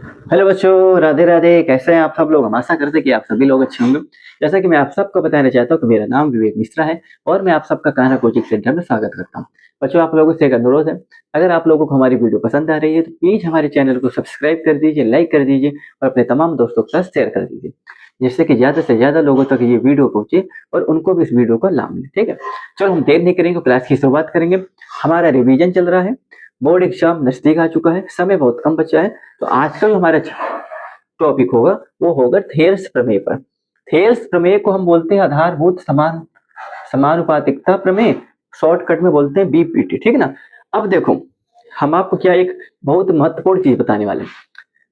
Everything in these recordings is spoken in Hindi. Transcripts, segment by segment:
हेलो बच्चों, राधे राधे। कैसे हैं आप सब लोग? हम आशा करते हैं कि आप सभी लोग अच्छे होंगे। जैसा कि मैं आप सबको बताना चाहता हूँ कि मेरा नाम विवेक मिश्रा है और मैं आप सबका कान्हा कोचिंग सेंटर में स्वागत करता हूँ। बच्चों, आप लोगों से एक अनुरोध है, अगर आप लोगों को हमारी वीडियो पसंद आ रही है तो प्लीज हमारे चैनल को सब्सक्राइब कर दीजिए, लाइक कर दीजिए और अपने तमाम दोस्तों के साथ शेयर कर दीजिए, जिससे कि ज्यादा से ज्यादा लोगों तक ये वीडियो पहुंचे और उनको भी इस वीडियो का लाभ मिले। ठीक है, चलो हम देर नहीं करेंगे, क्लास की शुरुआत करेंगे। हमारा रिवीजन चल रहा है, बोर्ड एग्जाम नजदीक आ चुका है, समय बहुत कम बचा है। तो आज का जो हमारा टॉपिक होगा वो होगा थेल्स प्रमेय पर। थेल्स प्रमेय को हम बोलते हैं आधारभूत समानुपातिकता प्रमेय, शॉर्टकट में बोलते हैं बीपीटी। ठीक है ना। अब देखो, हम आपको क्या एक बहुत महत्वपूर्ण चीज बताने वाले हैं।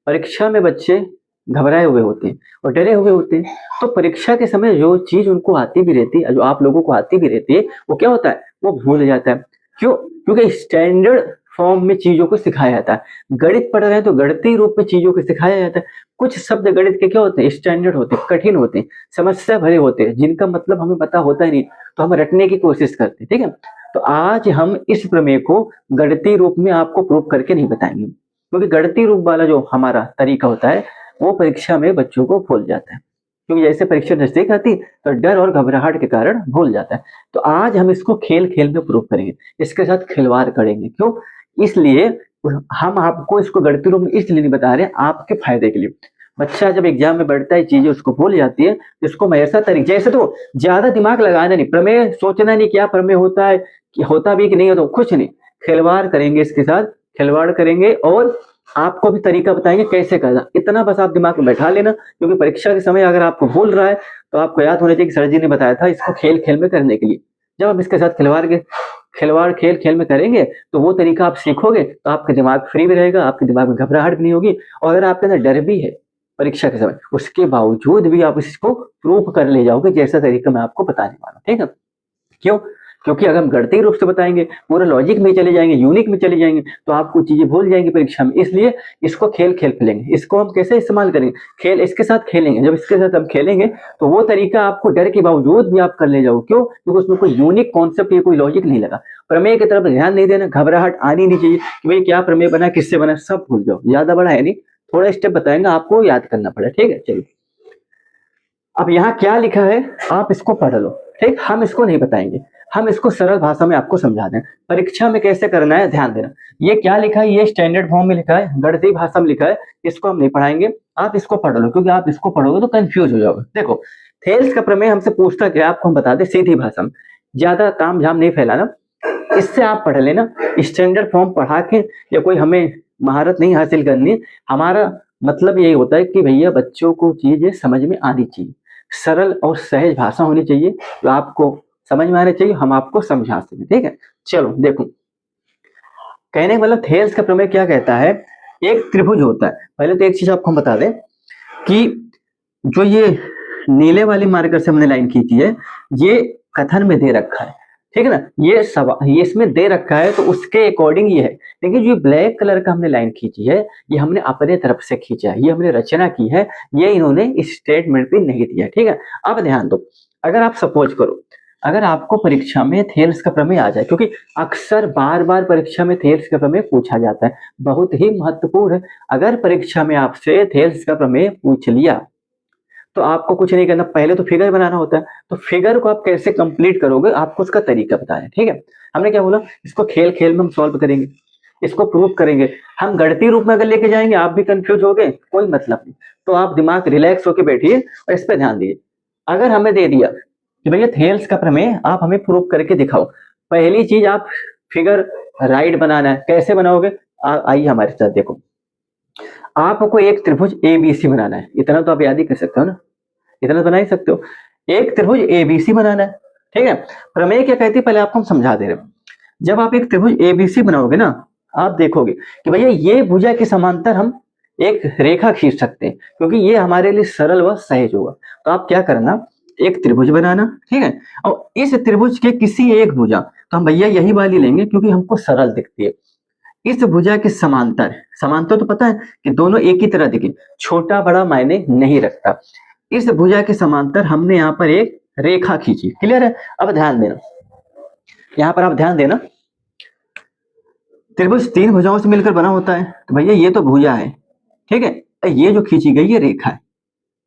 परीक्षा में बच्चे घबराए हुए होते हैं और डरे हुए होते हैं, तो परीक्षा के समय जो चीज उनको आती भी रहती है, जो आप लोगों को आती भी रहती है, वो क्या होता है, वो भूल जाता है। क्यों? क्योंकि स्टैंडर्ड फॉर्म में चीजों को सिखाया जाता है। गणित पढ़ रहे हैं तो गणितीय रूप में चीजों को सिखाया जाता है। कुछ शब्द गणित के क्या होते हैं, स्टैंडर्ड होते हैं, कठिन होते हैं, समस्या भरे होते हैं, जिनका मतलब हमें पता होता ही नहीं, तो हम रटने की कोशिश करते हैं। ठीक है, तो आज हम इस प्रमेय को गणितीय रूप में आपको प्रूव करके नहीं बताएंगे, क्योंकि गणितीय रूप वाला जो हमारा तरीका होता है वो परीक्षा में बच्चों को भूल जाता है, क्योंकि जैसे परीक्षा नजदीक आती तो डर और घबराहट के कारण भूल जाता है। तो आज हम इसको खेल खेल में प्रूव करेंगे, इसके साथ खिलवाड़ करेंगे। क्यों? इसलिए हम आपको इसको गणितीय रूप में इसलिए नहीं बता रहे, आपके फायदे के लिए। बच्चा जब एग्जाम में बैठता है, चीजें उसको भूल जाती है, तो इसको मैं ऐसा तरीके, जैसे तो ज्यादा दिमाग लगाना नहीं, प्रमेय सोचना नहीं क्या प्रमेय होता है, कि होता भी कि नहीं होता, कुछ नहीं, खिलवाड़ करेंगे इसके साथ, खिलवाड़ करेंगे और आपको भी तरीका बताएंगे कैसे करना। इतना बस आप दिमाग में बैठा लेना, क्योंकि परीक्षा के समय अगर आपको भूल रहा है तो आपको याद होना चाहिए कि सर जी ने बताया था इसको खेल खेल में करने के लिए। जब हम इसके साथ खिलवाड़ खेल खेल में करेंगे तो वो तरीका आप सीखोगे, तो आपका दिमाग फ्री भी रहेगा, आपके दिमाग में घबराहट भी नहीं होगी। और अगर आपके अंदर डर भी है परीक्षा के समय, उसके बावजूद भी आप इसको प्रूफ कर ले जाओगे, जैसा तरीका मैं आपको बताने वाला हूँ। ठीक है? क्यों? क्योंकि अगर हम गणितीय रूप से बताएंगे, पूरा लॉजिक में चले जाएंगे, यूनिक में चले जाएंगे, तो आपको चीजें भूल जाएंगी परीक्षा में। इसलिए इसको खेल खेल खेलेंगे। इसको हम कैसे इस्तेमाल करेंगे? खेल, इसके साथ खेलेंगे। जब इसके साथ हम खेलेंगे तो वो तरीका आपको डर के बावजूद भी आप कर ले जाओ। क्यों? क्योंकि उसमें कोई यूनिक कॉन्सेप्ट या कोई लॉजिक नहीं लगा। प्रमेय की तरफ ध्यान नहीं देना, घबराहट आनी नहीं चाहिए कि भाई क्या प्रमेय बना, किससे बना, सब भूल जाओ। ज्यादा बड़ा है नहीं, थोड़ा स्टेप बताएंगे, आपको याद करना पड़ेगा। ठीक है, चलिए। अब यहाँ क्या लिखा है आप इसको पढ़ लो। ठीक, हम इसको नहीं बताएंगे, हम इसको सरल भाषा में आपको समझा दें। परीक्षा में कैसे करना है ध्यान देना। ये क्या लिखा है, ये स्टैंडर्ड फॉर्म में लिखा है, गणितीय भाषा में लिखा है, इसको हम नहीं पढ़ाएंगे। आप इसको पढ़ लो, क्योंकि आप इसको पढ़ोगे तो कंफ्यूज हो जाओगे। देखो, थेल्स का प्रमेय हमसे पूछता क्या, आपको हम बता दें सीधी भाषा में, ज्यादा काम झाम नहीं फैलाना। इससे आप पढ़ लेना, स्टैंडर्ड फॉर्म पढ़ा के या कोई हमें महारत नहीं हासिल करनी। हमारा मतलब यही होता है कि भैया बच्चों को चीजें समझ में आनी चाहिए, सरल और सहज भाषा होनी चाहिए, तो आपको समझ में आना चाहिए, हम आपको समझा सकें। ठीक है, चलो देखो। कहने का मतलब थेल्स का प्रमेय क्या कहता है, एक त्रिभुज होता है। पहले तो एक चीज आपको हम बता दें कि जो ये नीले वाली मार्कर से हमने लाइन खींची है, ये कथन में दे रखा है। ठीक है ना, ये इसमें दे रखा है, तो उसके अकॉर्डिंग ये है। लेकिन जो ब्लैक कलर का हमने लाइन खींची है, ये हमने अपने तरफ से खींचा है, ये हमने रचना की है, ये इन्होंने स्टेटमेंट पे नहीं दिया। ठीक है, अब ध्यान दो। अगर आप सपोज करो, अगर आपको परीक्षा में थेल्स का प्रमेय आ जाए, क्योंकि अक्सर बार बार परीक्षा में थेल्स का प्रमेय पूछा जाता है, बहुत ही महत्वपूर्ण है। अगर परीक्षा में आपसे थेल्स का प्रमेय पूछ लिया तो आपको कुछ नहीं करना, पहले तो फिगर बनाना होता है। तो फिगर को आप कैसे कंप्लीट करोगे, आपको उसका तरीका बताया। ठीक है, हमने क्या बोला, इसको खेल खेल में हम सॉल्व करेंगे, इसको प्रूव करेंगे। हम गणितीय रूप में अगर लेके जाएंगे आप भी कंफ्यूज हो गए, कोई मतलब नहीं। तो आप दिमाग रिलैक्स होकर बैठिए और इस पर ध्यान दीजिए। अगर हमें दे दिया कि भैया थेल्स का प्रमेय आप हमें प्रूव करके दिखाओ, पहली चीज आप फिगर राइट बनाना है। कैसे बनाओगे? आइए हमारे साथ देखो। आपको एक त्रिभुज एबीसी बनाना है, इतना तो आप याद ही कर सकते हो ना, इतना तो बना ही सकते हो। एक त्रिभुज एबीसी बनाना है। ठीक है, प्रमेय क्या कहती है पहले आपको हम समझा दे रहे हैं। जब आप एक त्रिभुज एबीसी बनाओगे ना, आप देखोगे कि भैया ये भुजा के समांतर हम एक रेखा खींच सकते हैं, क्योंकि ये हमारे लिए सरल व सहज होगा। तो आप क्या करना, एक त्रिभुज बनाना। ठीक है, और इस त्रिभुज के किसी एक भुजा, तो हम भैया यही वाली लेंगे क्योंकि हमको सरल दिखती है। इस भुजा के समांतर, समांतर तो पता है कि दोनों एक ही तरह दिखे, छोटा बड़ा मायने नहीं रखता। इस भुजा के समांतर हमने यहाँ पर एक रेखा खींची। क्लियर है? अब ध्यान देना, यहाँ पर आप ध्यान देना, त्रिभुज तीन भुजाओं से मिलकर बना होता है, तो भैया ये तो भुजा है। ठीक है, ये जो खींची गई ये रेखा है,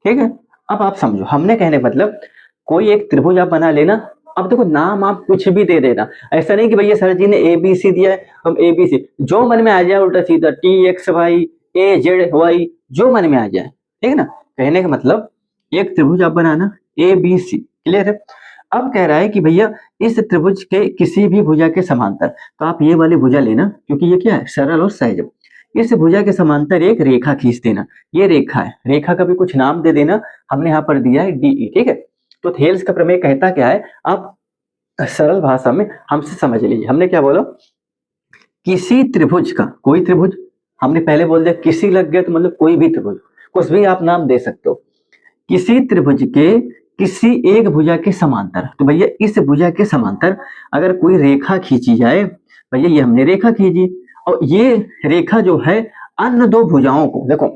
ठीक है। अब आप समझो, हमने कहने का मतलब कोई एक त्रिभुज आप बना लेना। अब देखो नाम आप कुछ भी दे देना, ऐसा नहीं कि भैया सर जी ने ए बी सी दिया है हम ए बी सी, जो मन में आ जाए उल्टा सीधा टी एक्स वाई ए जेड वाई, जो मन में आ जाए, ठीक है ना। कहने का मतलब एक त्रिभुज आप बनाना ए बी सी, क्लियर है। अब कह रहा है कि भैया इस त्रिभुज के किसी भी भुजा के समांतर, तो आप ये वाली भुजा लेना क्योंकि ये क्या है, सरल और सहज। इस भुजा के समांतर एक रेखा खींच देना, ये रेखा है, रेखा का भी कुछ नाम दे देना, हमने यहाँ पर दिया है डीई, ठीक है। तो थेल्स का प्रमेय कहता क्या है, आप सरल भाषा में हमसे समझ लीजिए। हमने क्या बोला, किसी त्रिभुज का, कोई त्रिभुज, हमने पहले बोल दिया किसी लग गया तो मतलब कोई भी त्रिभुज, कुछ भी आप नाम दे सकते हो। किसी त्रिभुज के किसी एक भुजा के समांतर, तो भैया इस भुजा के समांतर अगर कोई रेखा खींची जाए, भैया ये हमने रेखा खींची, और ये रेखा जो है अन्य दो भुजाओं को, देखो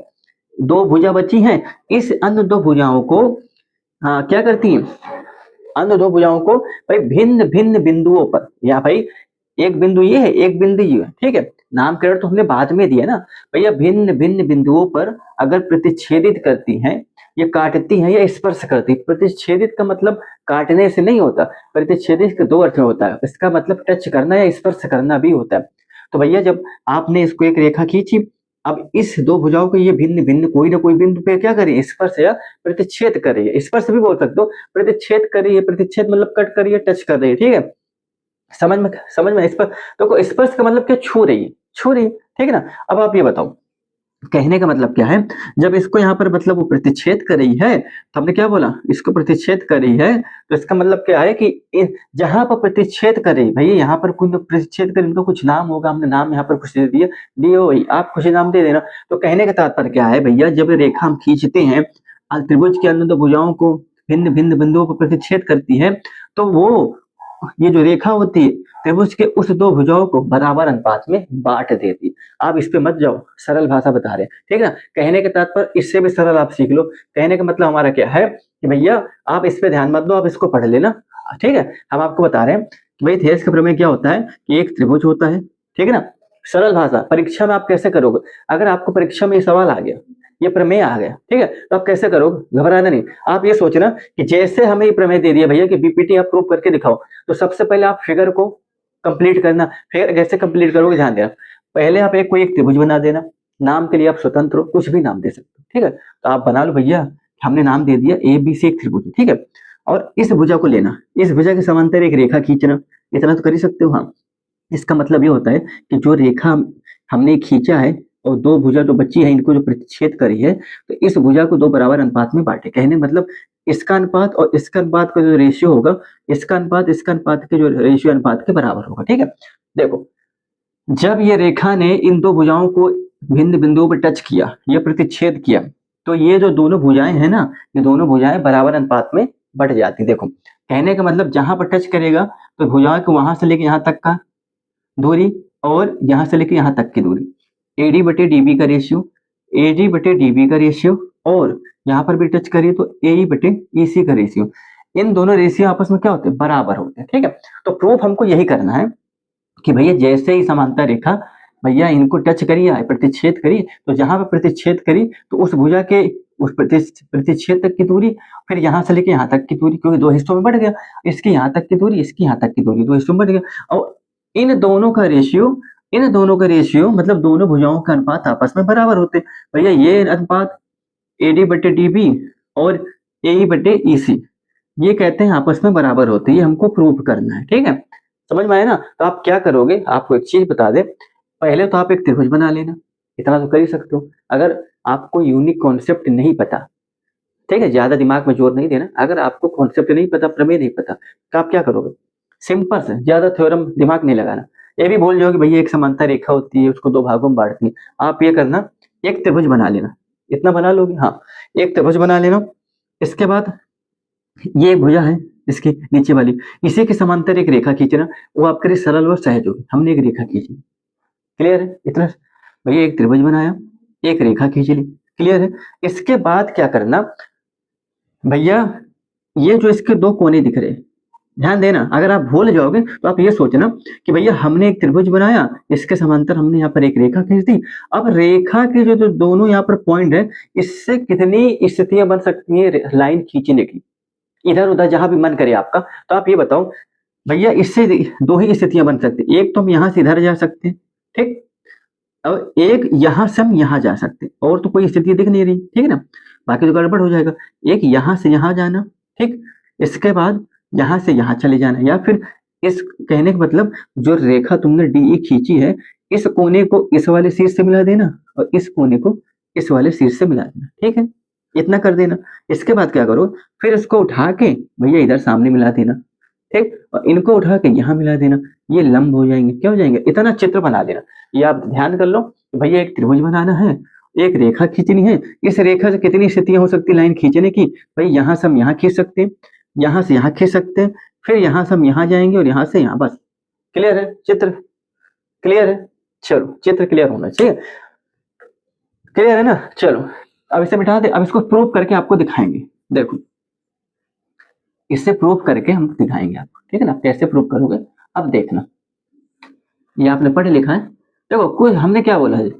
दो भुजा बची हैं, इस अन्य दो भुजाओं को क्या करती है, अन्य दो भुजाओं को भाई भिन्न भिन्न बिंदुओं पर, या भाई एक बिंदु ये है एक बिंदु ये है, ठीक है। नामकरण तो हमने बाद में दिया ना, भैया भिन्न भिन्न बिंदुओं पर अगर प्रतिच्छेदित करती हैं, ये काटती हैं या स्पर्श करती। प्रतिच्छेदित का मतलब काटने से नहीं होता, प्रतिच्छेदित के दो अर्थ में होता है, इसका मतलब टच करना या स्पर्श करना भी होता है। तो भैया जब आपने इसको एक रेखा खींची, अब इस दो भुजाओं को ये भिन्न भिन्न कोई ना कोई बिंदु पे क्या करिए, स्पर्श या प्रतिच्छेद करिए, स्पर्श भी बोल सकते हो, प्रतिच्छेद करिए, प्रतिच्छेद मतलब कट करिए, टच कर रही है, ठीक है। समझ में स्पर्श, तो स्पर्श का मतलब क्या, छू रही है, छू रही है, ठीक है ना। अब आप ये बताओ, कहने का मतलब क्या है, जब इसको यहाँ पर मतलब वो प्रतिच्छेद कर रही है, तो हमने क्या बोला, इसको प्रतिच्छेद कर रही है, तो इसका मतलब क्या है कि जहां पर प्रतिच्छेद कर रही, भैया यहाँ पर कोई प्रतिच्छेद कर, इनका कुछ नाम होगा, हमने नाम यहाँ पर कुछ दे दिया, दियो भाई आप कुछ नाम दे देना। तो कहने का तात्पर्य क्या है भैया, जब रेखा हम खींचते हैं त्रिभुज के अंदर, तो भुजाओं को भिन्न भिन्न बिंदुओं पर प्रतिच्छेद करती है, तो वो ये जो रेखा होती है त्रिभुज के उस दो भुजाओं को बराबर अनुपात में बांट देती है। आप इस पे मत जाओ, सरल भाषा बता रहे हैं, ठीक है ना। कहने के तात्पर्य इससे भी सरल आप सीख लो। कहने का मतलब हमारा क्या है कि भैया आप इस पे ध्यान मत दो, आप इसको पढ़ लेना, ठीक है। हम आपको बता रहे हैं कि भाई थेल्स का प्रमेय क्या होता है कि एक त्रिभुज होता है, ठीक है ना। सरल भाषा परीक्षा में आप कैसे करोगे, अगर आपको परीक्षा में ये सवाल आ गया, ये प्रमेय आ गया, ठीक है, तो आप कैसे करोगे, घबराना नहीं। आप ये सोचना कि जैसे हमें ये प्रमेय दे दिया भैया कि बीपीटी आप प्रूव करके दिखाओ, तो सबसे पहले आप फिगर को कंप्लीट करना। फिगर कैसे कंप्लीट करोगे, ध्यान देना। पहले आप कोई एक त्रिभुज बना देना, नाम के लिए आप स्वतंत्र हो, कुछ भी नाम दे सकते हो, ठीक है। तो आप बना लो भैया, हमने नाम दे दिया ए बी सी एक त्रिभुज, ठीक है। और इस भुजा को लेना, इस भुजा के समांतर एक रेखा खींचना, इतना तो कर ही सकते हो। हाँ, इसका मतलब ये होता है कि जो रेखा हमने खींचा है और दो भुजा जो बची है, इनको जो प्रतिच्छेद करी है, तो इस भुजा को दो बराबर अनुपात में बांटे। कहने मतलब इसका अनुपात और इसका अनुपात का जो रेशियो होगा, इसका अनुपात के जो रेशियो अनुपात के बराबर होगा, ठीक है। देखो जब ये रेखा ने इन दो भुजाओं को भिन्न बिंदुओं पर टच किया या प्रतिच्छेद किया, तो ये जो दोनों भुजाएं हैं ना, ये दोनों भुजाएं बराबर अनुपात में बढ़ जाती। देखो कहने का मतलब जहां पर टच करेगा, तो भुजाओं को वहां से लेके यहाँ तक का दूरी, और यहाँ से लेके यहाँ तक की दूरी, एडी बटे डीबी का रेशियो, एडी बटे डीबी का रेशियो, और यहाँ पर भी टच करिए तो एई बटे ईसी का रेशियो, इन दोनों रेशियो आपस में क्या होते हैं, बराबर होते हैं, ठीक है। तो प्रूफ हमको यही करना है कि भैया जैसे ही समांतर रेखा भैया इनको टच करिए, प्रतिच्छेद करिए, तो जहां पर प्रतिच्छेद करी तो उस भुजा के उस प्रतिच्छेद तक की दूरी, फिर यहाँ से लेके यहाँ तक की दूरी, क्योंकि दो हिस्सों में बढ़ गया, इसकी यहाँ तक की दूरी, इसकी यहाँ तक की दूरी, दो हिस्सों में बढ़ गया। और इन दोनों का रेशियो, इन दोनों का रेशियो मतलब दोनों भुजाओं का अनुपात आपस में बराबर होते। भैया ये अनुपात एडी बटे डीबी और ए बटे ईसी, ये कहते हैं आपस में बराबर होते हैं, ये हमको प्रूव करना है, ठीक है। समझ में आया ना। तो आप क्या करोगे, आपको एक चीज बता दे, पहले तो आप एक त्रिभुज बना लेना, इतना तो कर ही सकते हो। अगर आपको यूनिक कॉन्सेप्ट नहीं पता, ठीक है, ज्यादा दिमाग में जोर नहीं देना, अगर आपको कॉन्सेप्ट नहीं पता, प्रमेय नहीं पता, तो आप क्या करोगे, सिंपल से, ज्यादा थ्योरम दिमाग नहीं लगाना। ये भी बोल जाओगे भैया एक समांतर रेखा होती है, उसको दो भागों में बांटती है, आप ये करना, एक त्रिभुज बना लेना, इतना बना लोगे, हाँ एक त्रिभुज बना लेना। इसके बाद ये एक भुजा है, इसके नीचे वाली, इसी के समांतर एक रेखा खींचना, वो आपके लिए सरल और सहज होगी। हमने एक रेखा खींची, क्लियर है इतना, भैया एक त्रिभुज बनाया, एक रेखा खींच ली, क्लियर है। इसके बाद क्या करना भैया, ये जो इसके दो कोने दिख रहे हैं, ध्यान देना, अगर आप भूल जाओगे तो आप ये सोचना कि भैया हमने एक त्रिभुज बनाया, इसके समांतर हमने यहाँ पर एक रेखा खींच दी। अब रेखा के जो दोनों यहाँ पर पॉइंट है, इससे कितनी स्थितियां बन सकती है लाइन खींचने की, इधर उधर जहां भी मन करे आपका। तो आप ये बताओ भैया, इससे दो ही स्थितियां बन सकती है। एक तो हम यहाँ से इधर जा सकते हैं, ठीक, और एक यहाँ से हम यहाँ जा सकते हैं, और तो कोई स्थिति दिख नहीं रही, ठीक है ना, बाकी तो गड़बड़ हो जाएगा। एक यहाँ से यहाँ जाना, ठीक, इसके बाद यहाँ से यहाँ चले जाना, या फिर इस कहने का मतलब जो रेखा तुमने डीई खींची है, इस कोने को इस वाले शीर्ष से मिला देना और इस कोने को इस वाले शीर्ष से मिला देना, ठीक है, इतना कर देना। इसके बाद क्या करो, फिर इसको उठा के भैया इधर सामने मिला देना, ठीक, और इनको उठा के यहाँ मिला देना, ये लंब हो जाएंगे, क्या हो जाएंगे, इतना चित्र बना देना। ये आप ध्यान कर लो, भैया एक त्रिभुज बनाना है, एक रेखा खींचनी है, इस रेखा से कितनी स्थितियां हो सकती है लाइन खींचने की, भाई यहाँ से हम यहाँ खींच सकते हैं, यहाँ से यहाँ खींच सकते हैं, फिर यहाँ से हम यहाँ जाएंगे और यहाँ से यहाँ, बस क्लियर है, चित्र क्लियर है। चलो चित्र क्लियर होना चाहिए, क्लियर है ना। चलो अब इसे मिटा दे, अब इसको प्रूव करके आपको दिखाएंगे, देखो इससे प्रूव करके हम दिखाएंगे आपको, ठीक है ना, कैसे प्रूव करोगे अब देखना। ये आपने पढ़ लिखा है, देखो कुछ हमने क्या बोला है,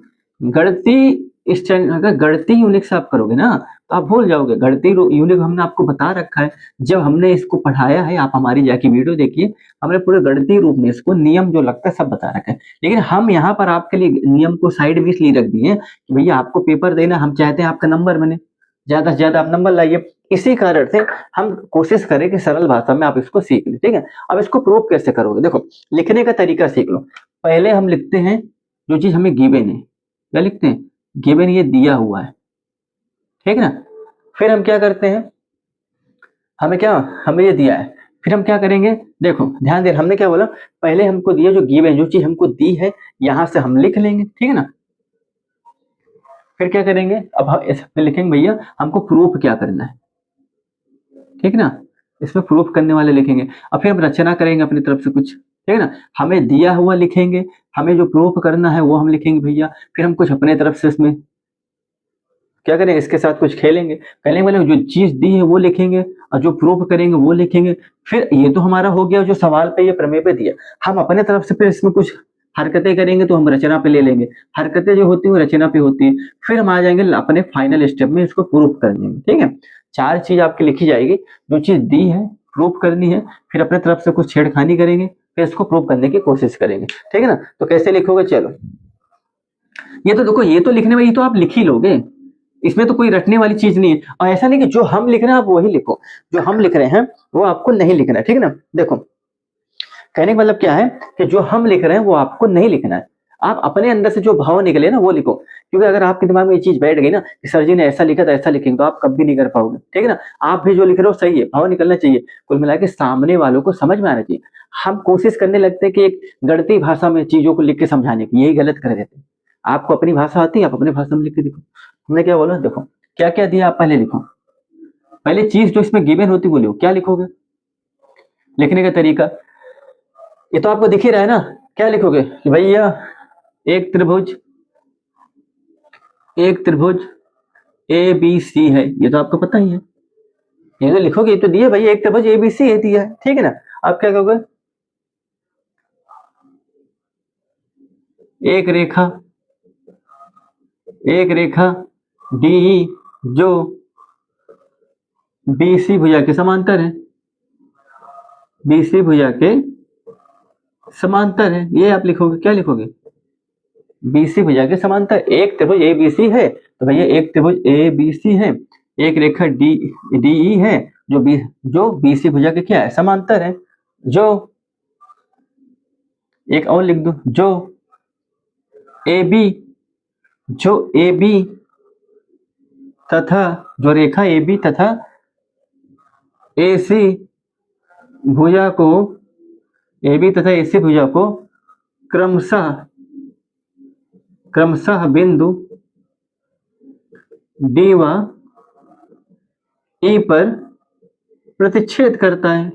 गणती अगर गणती यूनिट से आप करोगे ना तो आप भूल जाओगे। गणती यूनिट हमने आपको बता रखा है, जब हमने इसको पढ़ाया है, आप हमारी जाके वीडियो देखिए, हमने पूरे गणती रूप में इसको नियम जो लगता है सब बता रखा है। लेकिन हम यहाँ पर आपके लिए नियम को साइड में इसलिए रख दिए कि भैया आपको पेपर देना, हम चाहते हैं आपका नंबर बने, ज्यादा से ज्यादा आप नंबर लाइए, इसी कारण से हम कोशिश करें कि सरल भाषा में आप इसको सीख लें, ठीक है। अब इसको प्रूव कैसे करोगे, देखो लिखने का तरीका सीख लो। पहले हम लिखते हैं जो चीज हमें गिवन है, क्या लिखते हैं, गिवन ये दिया हुआ है, ठीक है ना। फिर हम क्या करते हैं, हमें ये दिया है, फिर हम क्या करेंगे, देखो ध्यान दे, हमने क्या बोला, पहले हमको दिया जो गिवन, जो चीज हमको दी है यहां से हम लिख लेंगे, ठीक है ना। फिर क्या करेंगे, अब हम इसमें लिखेंगे भैया हमको प्रूफ क्या करना है, ठीक है ना, इसमें प्रूफ करने वाले लिखेंगे। अब फिर हम रचना करेंगे अपनी तरफ से कुछ, ठीक है ना, हमें दिया हुआ लिखेंगे, हमें जो प्रूफ करना है वो हम लिखेंगे भैया, फिर हम कुछ अपने तरफ से इसमें क्या करेंगे, इसके साथ कुछ खेलेंगे, कहने वाले जो चीज दी है वो लिखेंगे और जो प्रूफ करेंगे वो लिखेंगे। फिर ये तो हमारा हो गया जो सवाल पे ये प्रमेय पे दिया, हम अपने तरफ से फिर इसमें कुछ हरकतें करेंगे तो हम रचना पे ले लेंगे, हरकतें जो होती है वो रचना पे होती है, फिर हम आ जाएंगे अपने फाइनल स्टेप में इसको प्रूफ कर देंगे, ठीक है। चार चीज आपकी लिखी जाएगी, जो चीज दी है प्रूफ करनी है, फिर अपने तरफ से कुछ छेड़खानी करेंगे, फिर इसको प्रूफ करने की कोशिश करेंगे, ठीक है ना। तो कैसे लिखोगे, चलो ये तो देखो, ये तो लिखने में ये तो आप लिख ही लोगे, इसमें तो कोई रटने वाली चीज नहीं है। और ऐसा नहीं कि जो हम लिख रहे हैं आप वही लिखो, जो हम लिख रहे हैं वो आपको नहीं लिखना है, ठीक है ना। देखो कहने का मतलब क्या है कि जो हम लिख रहे हैं वो आपको नहीं लिखना है, आप अपने अंदर से जो भाव निकले ना वो लिखो। क्योंकि अगर आपके दिमाग में ये चीज बैठ गई ना कि सर जी ने ऐसा लिखा था ऐसा लिखेंगे, तो आप कभी नहीं कर पाओगे, ठीक है ना। आप भी जो लिख रहे हो सही है, भाव निकलना चाहिए, कुल मिला के सामने वालों को समझ में आना चाहिए। हम कोशिश करने लगते हैं कि एक गणती भाषा में चीजों को लिख के समझाने की, यही गलत कर देते हैं। आपको अपनी भाषा आती है, आप अपनी भाषा में लिख के देखो। हमने क्या बोला, देखो क्या क्या दिया आप पहले लिखो, पहले चीज जो इसमें गिवन होती बोलियो, क्या लिखोगे, लिखने का तरीका ये तो आपको दिख ही रहा है ना। क्या लिखोगे कि भैया एक त्रिभुज ए बी सी है, ये तो आपको पता ही है, ये तो लिखोगे, ये तो दिया भैया एक त्रिभुज ए बी सी है दिया है, ठीक है ना। आप क्या कहोगे, एक रेखा डी जो बीसी भुजा के समांतर है, बीसी भुजा के समांतर है, ये आप लिखोगे, क्या लिखोगे, बीसी भुजा के समांतर। एक त्रिभुज ए बी सी है तो भैया एक त्रिभुज ए बी सी है, एक रेखा डी डी है जो बीसी भुजा के क्या है, समांतर है। जो एक और लिख दो, जो ए बी तथा जो रेखा ए बी तथा ए सी भुजा को, ए बी तथा ए सी भुजा को क्रमशः बिंदु डी व ई पर प्रतिच्छेद करता है।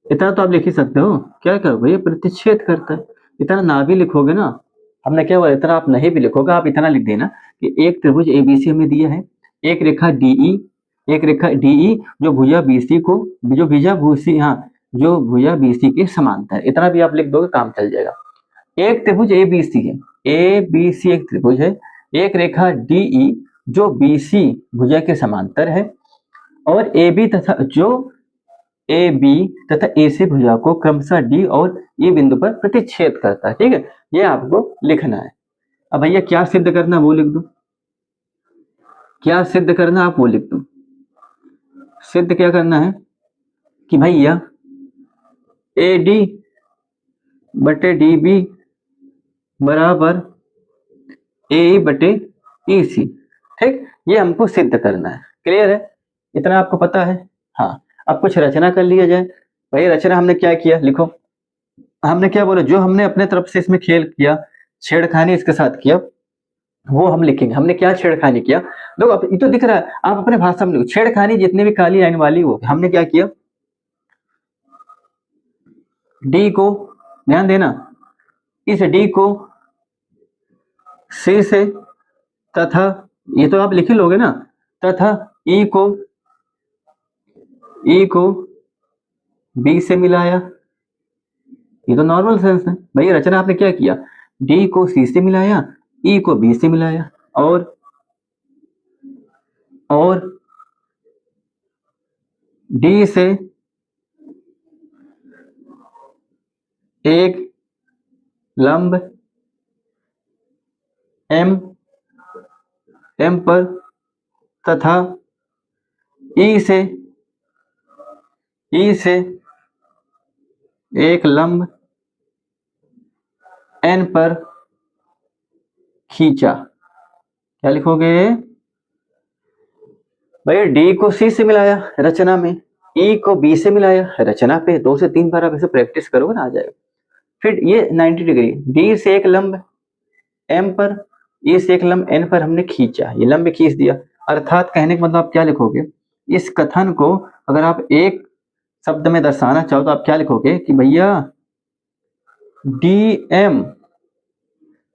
इतना तो आप लिख ही सकते हो, क्या करो भैया प्रतिच्छेद करता है, इतना ना भी लिखोगे ना, हमने क्या बोला, इतना आप नहीं भी लिखोगे, आप इतना लिख देना कि एक त्रिभुज एबीसी हमें दिया है, एक रेखा डीई जो भुजा बीसी को, जो भुजा भूसी, हाँ जो भुजा BC के समांतर, इतना भी आप लिख दोगे काम चल जाएगा। एक त्रिभुज ABC है, ABC एक त्रिभुज है, एक रेखा DE जो BC भुजा के समांतर है और AB तथा जो AB तथा AC भुजा को क्रमशः D और E बिंदु पर प्रतिच्छेद करता है। ठीक है, ये आपको लिखना है। अब भैया क्या सिद्ध करना वो लिख दो, क्या सिद्ध करना आप वो लिख दो। सिद्ध क्या करना है कि भैया AD बटे DB बराबर AE बटे EC। ठीक, ये हमको सिद्ध करना है। क्लियर है, इतना आपको पता है। हाँ, अब कुछ रचना कर लिया जाए। भाई रचना हमने क्या किया, लिखो। हमने क्या बोला, जो हमने अपने तरफ से इसमें खेल किया, छेड़खानी इसके साथ किया, वो हम लिखेंगे। हमने क्या छेड़खानी किया, देखो अब ये तो दिख रहा है, आप अपने भाषा में लिखो। छेड़खानी जितने भी काली लाइन वाली वो हमने क्या किया, डी को, ध्यान देना, इस डी को सी से तथा, ये तो आप लिख ही लोगे ना, तथा ई को बी से मिलाया। ये तो नॉर्मल सेंस है। भाई रचना आपने क्या किया, डी को सी से मिलाया, ई को बी से मिलाया और डी से एक लंब एम पर तथा ई से एक लंब एन पर खींचा। क्या लिखोगे भाई, डी को सी से मिलाया रचना में, ई को बी से मिलाया रचना पे। 2 से 3 बार आप इसे प्रैक्टिस करोगे ना, आ जाएगा। फिर ये 90 डिग्री, डी से एक लंब एम पर, ई से एक लंब एन पर हमने खींचा, ये लंब खींच दिया। अर्थात कहने का मतलब आप क्या लिखोगे, इस कथन को अगर आप एक शब्द में दर्शाना चाहो तो आप क्या लिखोगे कि भैया डी एम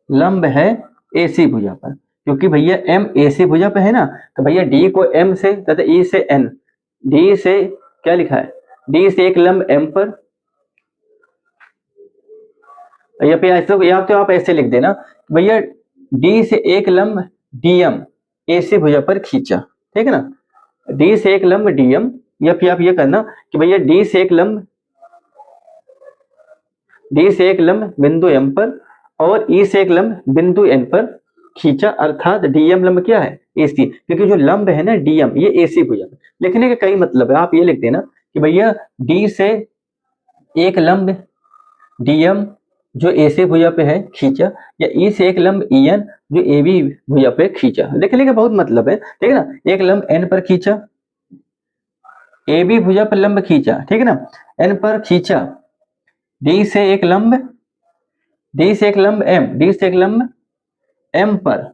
लंब है AC भुजा पर, क्योंकि भैया M AC भुजा पे है ना, तो भैया D को M से तथा E से N, D से क्या लिखा है, D से एक लंब M पर, या फिर ऐसे, या तो आप ऐसे लिख देना भैया D से एक लंब DM AC भुजा पर खींचा। ठीक है ना, D से एक लंब DM, या फिर आप ये करना कि भैया D से एक लंब बिंदु M पर और E से एक लंब बिंदु N पर खींचा। अर्थात DM लंब क्या है, AC, क्योंकि जो लंब है ना DM ये AC भुजा। लिखने के कई मतलब है, आप ये लिख देना कि भैया D से एक लंब DM जो AC भुजा पे है खींचा, या E से एक लंब EN जो AB भुजा पे खींचा। लिखने का बहुत मतलब है, ठीक है ना। एक लंब N पर खींचा, AB भुजा पर लंब खींचा, ठीक है ना, N पर खींचा, D से एक लंब M पर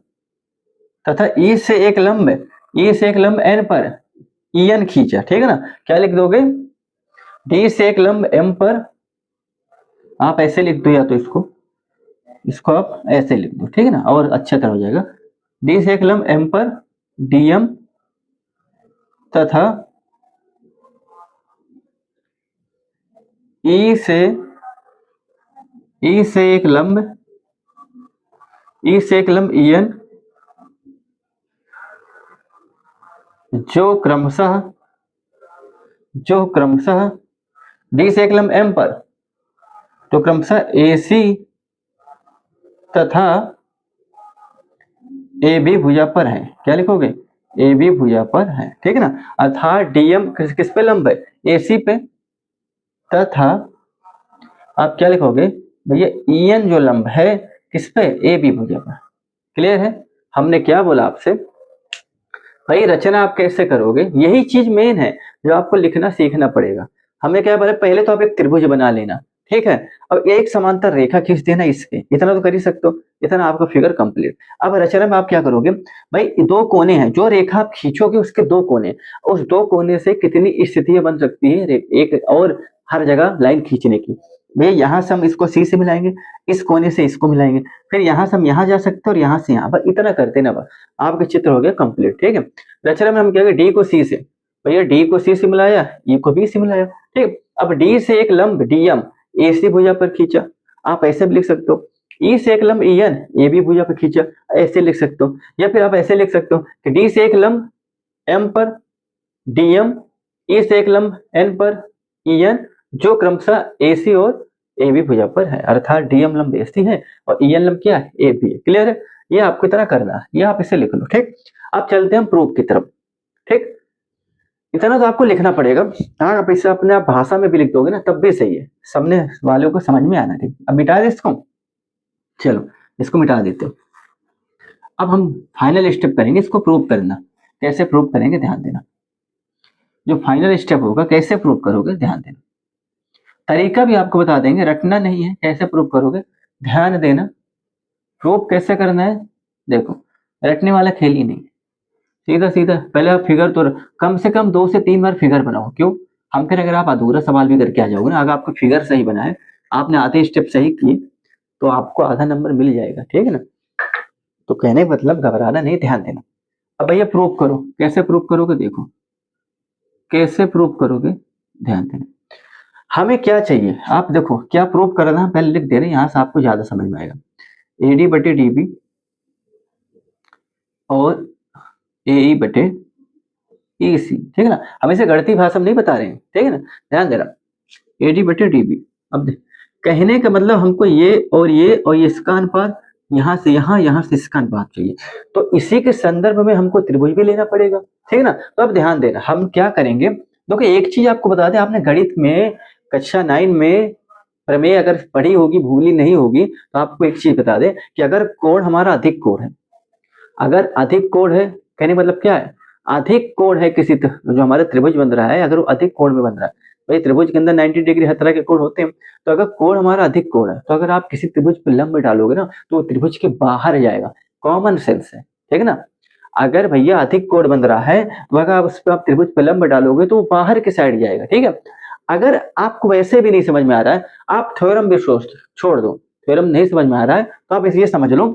तथा E से एक लंब N पर EN खींचा। ठीक है ना, क्या लिख दोगे, D से एक लंब M पर, आप ऐसे लिख दो, या तो इसको आप ऐसे लिख दो, ठीक है ना, और अच्छा तरह हो जाएगा। D से एक लंब M पर DM तथा E से एक लंब EN जो क्रमशः D से एक लंब M पर तो क्रमशः AC तथा AB भुजा पर है। क्या लिखोगे, AB भुजा पर है, ठीक है ना। अर्थात DM किस पे लंब है, AC पे, तथा आप क्या लिखोगे भैया EN जो लंब है किस पे, AB भुजा पर। क्लियर है, हमने क्या बोला आपसे, भाई रचना आप कैसे करोगे, यही चीज मेन है जो आपको लिखना सीखना पड़ेगा। हमें क्या बोला, पहले तो आप एक त्रिभुज बना लेना, ठीक है, अब एक समांतर रेखा खींच देना इसके, इतना तो कर ही सकते हो, इतना आपका फिगर कंप्लीट। अब रचना में आप क्या करोगे, भाई 2 कोने हैं, जो रेखा आप खींचोगे उसके 2 कोने, उस 2 कोने से कितनी स्थितियां बन सकती है एक और हर जगह लाइन खींचने की। भैया यहाँ से हम इसको C से मिलाएंगे, इस कोने से इसको मिलाएंगे, फिर यहाँ से हम यहाँ जा सकते हैं और यहाँ से यहाँ, बस इतना करते ना, बस आपका चित्र हो गया कंप्लीट। ठीक है, रचना में हम क्या डी को C से, भैया D को C से मिलाया, E को B से मिलाया, ठीक। अब डी से एक लंब डीएम एसी भुजा पर खींचा, आप ऐसे भी लिख सकते हो। ई से एक लंब ईएन ए बी भुजा पर खींचा, ऐसे लिख सकते हो। या फिर आप ऐसे लिख सकते हो कि डी से एक लंब एम पर डीएम, ई से एक लंब एन पर ईएन, जो क्रमशः एसी और ए बी भुजा पर है, अर्थात डीएम लंब एसी है और ईएन लंब क्या है, ए बी है। क्लियर है? ये आपको इतना करना है, ये आप इसे लिख लो। ठीक, अब चलते हैं हम प्रूफ की तरफ। ठीक, इतना तो आपको लिखना पड़ेगा। हाँ, आप इसे अपने आप भाषा में भी लिख दोगे ना तब भी सही है, सबने वालों को समझ में आना। ठीक, अब मिटा दे इसको, चलो इसको मिटा देते हो। अब हम फाइनल स्टेप करेंगे, इसको प्रूव करना। कैसे प्रूव करेंगे ध्यान देना, जो फाइनल स्टेप होगा कैसे प्रूव करोगे ध्यान देना। तरीका भी आपको बता देंगे, रटना नहीं है, कैसे प्रूव करोगे ध्यान देना। प्रूव कैसे करना है देखो, रटने वाला खेल ही नहीं, सीधा सीधा पहले आप फिगर तो कम से कम 2 से 3 बार फिगर बनाओ। क्यों? हम कहें अगर आप अधूरा सवाल भी करके आ जाओगे ना, अगर आपको फिगर सही बना है, आपने आधे स्टेप सही किए, तो आपको आधा नंबर मिल जाएगा। ठीक है ना? तो कहने का मतलब घबराना नहीं, ध्यान देना। अब भैया प्रूव करो, कैसे प्रूव करोगे देखो, कैसे प्रूव करोगे ध्यान देना। हमें क्या चाहिए आप देखो, क्या प्रूव करना है पहले लिख दे रहे हैं, यहां से आपको ज्यादा समझ में आएगा। एडी बटे डीबी और एई बटे ईसी। ठीक है ना? हम इसे गणितीय भाषा में नहीं बता रहे हैं, ठीक है ना, ध्यान देना। एडी बटे डीबी, अब कहने का मतलब हमको ये और ये इसका अनुपात, यहाँ से यहाँ से इसका अनुपात चाहिए, तो इसी के संदर्भ में हमको त्रिभुज भी लेना पड़ेगा। ठीक है ना? तो अब ध्यान देना, हम क्या करेंगे देखो, एक चीज आपको बता दें, आपने गणित में कक्षा 9 में प्रमेय अगर पढ़ी होगी, भूली नहीं होगी, तो आपको एक चीज बता दें कि अगर कोण हमारा अधिक कोण है, अगर अधिक कोण है, कहने का मतलब क्या है, अधिक कोण है किसी जो हमारा त्रिभुज बन रहा है, अगर वो अधिक कोण में बन रहा है, भाई त्रिभुज के अंदर 90 डिग्री हर तरह के कोण होते हैं, तो अगर कोण हमारा अधिक कोण है, तो अगर आप किसी त्रिभुज पर लंब डालोगे ना, तो वो त्रिभुज के बाहर जाएगा। कॉमन सेंस है, ठीक है ना? अगर भैया अधिक कोण बन रहा है, तो अगर आप उस पर आप त्रिभुज पर लंब डालोगे तो वो बाहर के साइड जाएगा। ठीक है? अगर आपको वैसे भी नहीं समझ में आ रहा है, आप थ्योरम भी छोड़ दो, थ्योरम नहीं समझ में आ रहा है, तो आप इसे समझ लो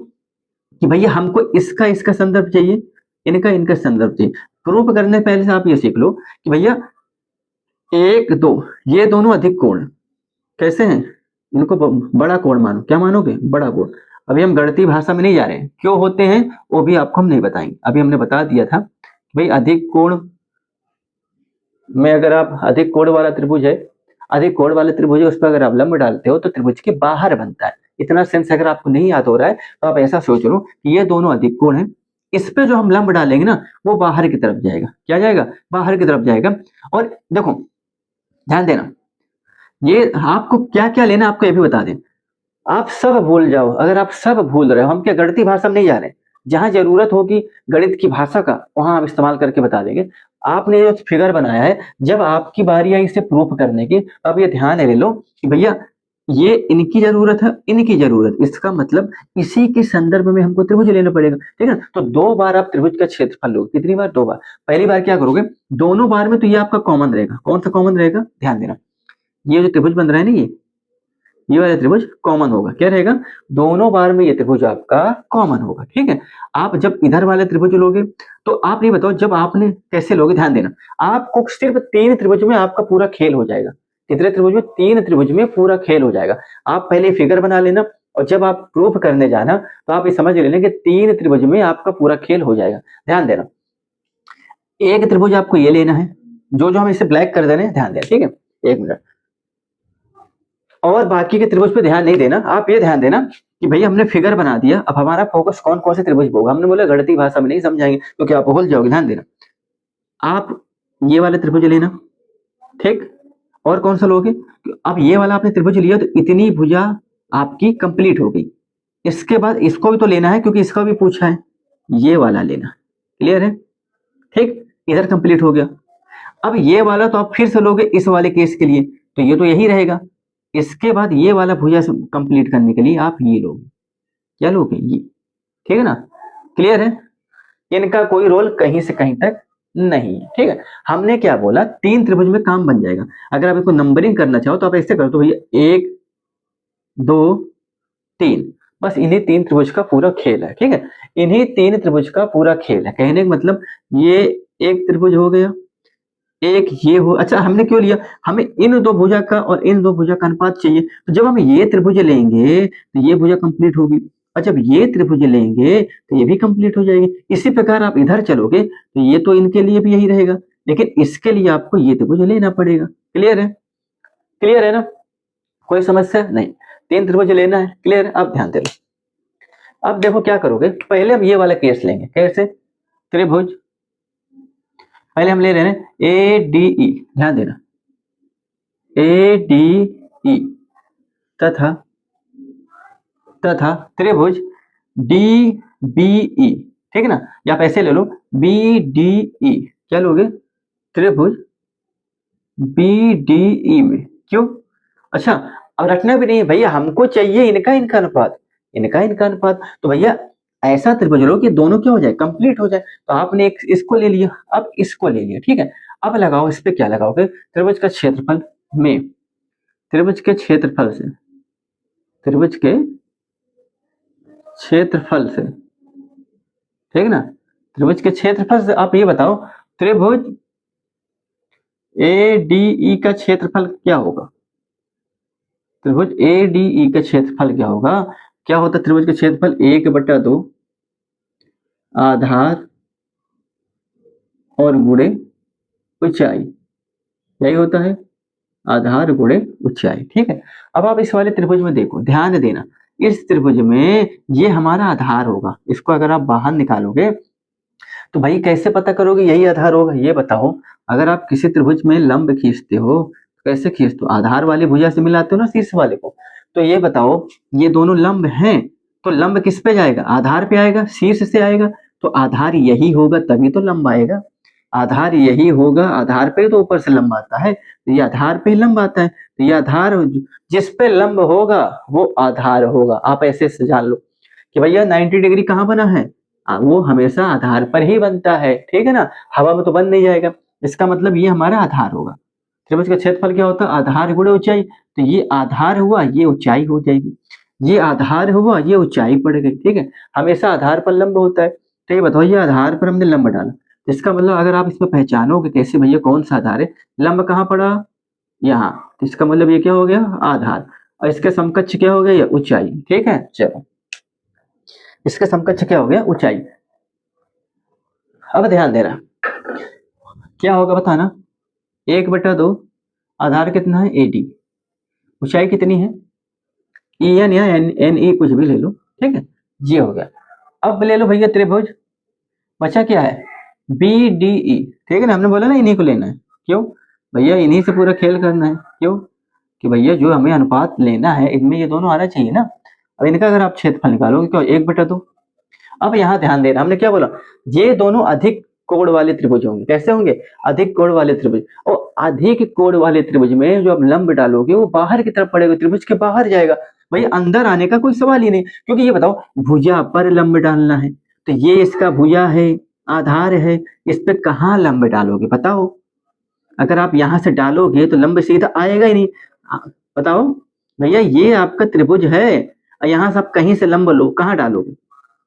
कि भैया हमको इसका इसका संदर्भ चाहिए, इनका इनका संदर्भ चाहिए। प्रूफ करने पहले से आप ये सीख लो कि भैया 1 2 ये दोनों अधिक कोण कैसे हैं, इनको बड़ा कोण मानो। क्या मानोगे? बड़ा कोण। अभी हम गणितीय भाषा में नहीं जा रहे हैं, क्यों होते हैं वो भी आपको हम नहीं बताएंगे। अभी हमने बता दिया था भाई अधिक कोण में, अगर आप अधिक कोण वाला त्रिभुज है, अधिक कोण वाले त्रिभुज है, उस पर अगर आप लंब डालते हो तो त्रिभुज के बाहर बनता है। इतना सेंस अगर आपको नहीं याद हो रहा है, तो आप ऐसा सोच लो कि ये दोनों अधिक कोण है, इस पे जो हम लंब डालेंगे ना, वो बाहर की तरफ जाएगा। क्या जाएगा? बाहर की तरफ जाएगा। और देखो ध्यान देना, ये आपको क्या क्या लेना आपको ये भी बता दें। आप सब भूल जाओ, अगर आप सब भूल रहे हो, हम क्या गणितीय भाषा में नहीं जा रहे, जहां जरूरत होगी गणित की भाषा का वहां हम इस्तेमाल करके बता देंगे। आपने जो फिगर बनाया है, जब आपकी बारी आई इसे प्रूफ करने की, तो आप ये ध्यान ले लो कि भैया ये इनकी जरूरत है, इनकी जरूरत, इसका मतलब इसी के संदर्भ में हमको त्रिभुज लेना पड़ेगा। ठीक है? तो 2 बार आप त्रिभुज का क्षेत्रफल लो। कितनी बार? 2 बार। पहली बार क्या करोगे, दोनों बार में तो ये आपका कॉमन रहेगा। कौन सा कॉमन रहेगा ध्यान देना, ये जो त्रिभुज बन रहा है ना, ये वाला त्रिभुज कॉमन होगा। क्या रहेगा? दोनों बार में ये त्रिभुज आपका कॉमन होगा। ठीक है? आप जब इधर वाले त्रिभुज लोगे, तो आप ये बताओ जब आपने कैसे लोगे, ध्यान देना। आपको सिर्फ 3 त्रिभुज में आपका पूरा खेल हो जाएगा। कितने त्रिभुज में? 3 त्रिभुज में पूरा खेल हो जाएगा। आप पहले फिगर बना लेना, और जब आप प्रूफ करने जाना तो आप ये समझ लेना कि 3 त्रिभुज में आपका पूरा खेल हो जाएगा। ध्यान देना, एक त्रिभुज आपको ये लेना है, जो जो हम इसे ब्लैक कर दे रहे हैं, ध्यान देना। ठीक है? 1 मिनट। और बाकी के त्रिभुज पे ध्यान नहीं देना, आप ये ध्यान देना कि भैया हमने फिगर बना दिया, अब हमारा फोकस कौन कौन से त्रिभुज पे होगा। हमने बोला गणितीय भाषा में नहीं समझाएंगे क्योंकि आप भूल जाओगे। ध्यान देना, आप ये वाले त्रिभुज लेना, ठीक? और कौन सा लोगे? अब ये वाला आपने त्रिभुज लिया तो इतनी भुजा आपकी कंप्लीट हो गई। इसके बाद इसको भी तो लेना है क्योंकि इसका भी पूछा है, ये वाला लेना। क्लियर है? ठीक, इधर कंप्लीट हो गया। अब ये वाला तो आप फिर से लोगे इस वाले केस के लिए, तो ये तो यही रहेगा। इसके बाद ये वाला भुजा कंप्लीट करने के लिए आप ये लोगे। क्या लोगे? ये। ठीक है ना? क्लियर है? इनका कोई रोल कहीं से कहीं तक नहीं है। ठीक है? हमने क्या बोला, 3 त्रिभुज में काम बन जाएगा। अगर आप इसको नंबरिंग करना चाहो तो आप ऐसे कर दो भैया, 1 2 3, बस इन्हीं 3 त्रिभुज का पूरा खेल है। ठीक है? इन्हीं 3 त्रिभुज का पूरा खेल है। कहने का मतलब ये एक त्रिभुज हो गया, एक ये हो, अच्छा हमने क्यों लिया, हमें इन दो भुजा का और इन दो भुजा का अनुपात चाहिए, तो जब हम ये त्रिभुज लेंगे तो ये भुजा कंप्लीट होगी, और जब ये त्रिभुज लेंगे तो ये भी कंप्लीट हो जाएगी। इसी प्रकार आप इधर चलोगे तो ये तो इनके लिए भी यही रहेगा, लेकिन इसके लिए आपको ये त्रिभुज लेना पड़ेगा। क्लियर है? क्लियर है ना? कोई समस्या नहीं, 3 त्रिभुज लेना है। क्लियर है? अब ध्यान दे लो। अब देखो क्या करोगे, पहले हम ये वाला केस लेंगे। कैसे? त्रिभुज, पहले हम ले रहे हैं ए डी ई, ध्यान देना, ए डी ई तथा तथा त्रिभुज डी बी ई। ठीक है ना? या आप ऐसे ले लो बी डी ई। क्या लोगे? त्रिभुज बी डी ई में। क्यों? अच्छा, अब रखना भी नहीं है भैया, हमको चाहिए इनका इनका अनुपात, इनका इनका अनुपात। तो भैया ऐसा त्रिभुज लो कि दोनों क्या हो जाए, कंप्लीट हो जाए। तो आपने एक इसको ले लिया, अब इसको ले लिया। ठीक है, अब लगाओ इस पे, क्या लगाओगे, त्रिभुज का क्षेत्रफल में, त्रिभुज के क्षेत्रफल से, त्रिभुज के क्षेत्रफल से, ठीक है ना, त्रिभुज के क्षेत्रफल से आप ये बताओ त्रिभुज ए डी ई का क्षेत्रफल क्या होगा, त्रिभुज ए डी ई का क्षेत्रफल क्या होगा। क्या होता है त्रिभुज का क्षेत्रफल? 1/2 आधार और गुणे ऊंचाई, यही होता है, आधार गुणे ऊंचाई। ठीक है, अब आप इस वाले त्रिभुज में देखो, ध्यान देना, इस त्रिभुज में ये हमारा आधार होगा। इसको अगर आप बाहर निकालोगे तो भाई कैसे पता करोगे यही आधार होगा, ये बताओ। अगर आप किसी त्रिभुज में लंब खींचते हो तो कैसे खींचते हो, आधार वाली भुजा से मिलाते हो ना शीर्ष वाले को। तो ये बताओ, ये दोनों लंब हैं, तो लंब किस पे जाएगा, आधार पे आएगा, शीर्ष से आएगा। तो आधार यही होगा तभी तो लंब आएगा, आधार यही होगा, आधार पे तो ऊपर से लंब आता है, तो ये आधार पे ही लंब आता है। तो ये आधार जिस पे लंब होगा वो आधार होगा। आप ऐसे से जान लो कि भैया 90 डिग्री कहाँ बना है, वो हमेशा आधार पर ही बनता है। ठीक है ना, हवा में तो बन नहीं जाएगा। इसका मतलब ये हमारा आधार होगा। त्रिभुज का क्षेत्रफल क्या होता है, आधार गुणे ऊंचाई। तो ये आधार हुआ, ये ऊंचाई हो जाएगी, ये आधार हुआ, ये ऊंचाई पड़ गई। ठीक है, हमेशा आधार पर लंब होता है। तो ये बताओ, ये आधार पर हमने लंब डाला, इसका मतलब अगर आप इसमें पहचानोगे कैसे भैया कौन सा आधार है, लंब कहाँ पड़ा, यहाँ, तो इसका मतलब ये क्या हो गया, आधार। और इसके समकक्ष क्या हो गया, ये ऊंचाई। ठीक है, चलो इसके समकक्ष क्या हो गया, ऊंचाई। अब ध्यान देना, क्या होगा बताना, 1/2 आधार कितना है, एडी, ऊंचाई कितनी है, ई एन या एन ई कुछ भी ले लो। ठीक है, ये हो गया। अब ले लो भैया त्रिभुज, बचा क्या है, बी डी ई। ठीक है ना, हमने बोला ना इन्हीं को लेना है। क्यों भैया, इन्हीं से पूरा खेल करना है। क्यों कि भैया जो हमें अनुपात लेना है इनमें ये दोनों आना चाहिए ना। अब इनका अगर आप क्षेत्रफल निकालोगे क्या, 1/2। अब यहाँ ध्यान देना, हमने क्या बोला, ये दोनों अधिक कोण वाले त्रिभुज होंगे। कैसे होंगे, अधिक कोण वाले त्रिभुज। और अधिक कोण वाले त्रिभुज में जो आप लंब डालोगे वो बाहर की तरफ पड़ेगा, त्रिभुज के बाहर जाएगा। भाई अंदर आने का कोई सवाल ही नहीं, क्योंकि ये बताओ भुजा पर लंब डालना है, तो ये इसका भुजा है, आधार है, इस पे कहाँ लंब डालोगे बताओ। अगर आप यहाँ से डालोगे तो लंब सीधा आएगा ही नहीं। बताओ भैया, ये आपका त्रिभुज है, यहाँ से आप कहीं से लंब लो, कहाँ डालोगे,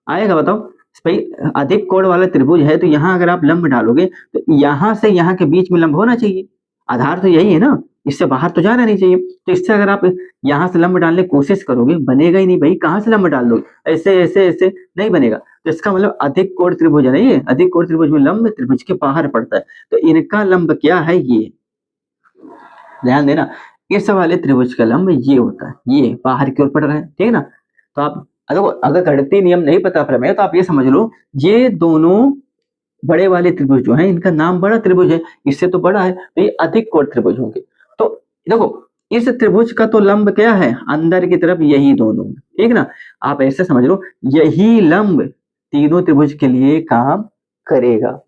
आएगा बताओ। भाई अधिक कोण वाला त्रिभुज है, तो यहाँ अगर आप लंब डालोगे तो यहाँ से यहाँ के बीच में लंब होना चाहिए, आधार तो यही है ना, इससे बाहर तो जाना नहीं चाहिए। तो इससे अगर आप यहाँ से लंब डालने की कोशिश करोगे, बनेगा ही नहीं भाई, कहाँ से लंब डाल दोगे, ऐसे ऐसे ऐसे नहीं बनेगा। तो इसका मतलब अधिक कोण त्रिभुज है ना ये, अधिक कोण त्रिभुज में लंब त्रिभुज के बाहर पड़ता है। तो इनका लंब क्या है, ये ध्यान देना, इस वाले त्रिभुज का लंब ये होता है, ये बाहर की ओर पड़ रहा है। ठीक है ना, तो आप अगर गणितीय नियम नहीं पता प्रमेय, तो आप ये समझ लो ये दोनों बड़े वाले त्रिभुज जो है इनका नाम बड़ा त्रिभुज है, इससे तो बड़ा है, तो ये अधिक कोण त्रिभुज होंगे। तो देखो इस त्रिभुज का तो लंब क्या है, अंदर की तरफ यही दोनों। ठीक ना, आप ऐसे समझ लो यही लंब तीनों त्रिभुज के लिए काम करेगा,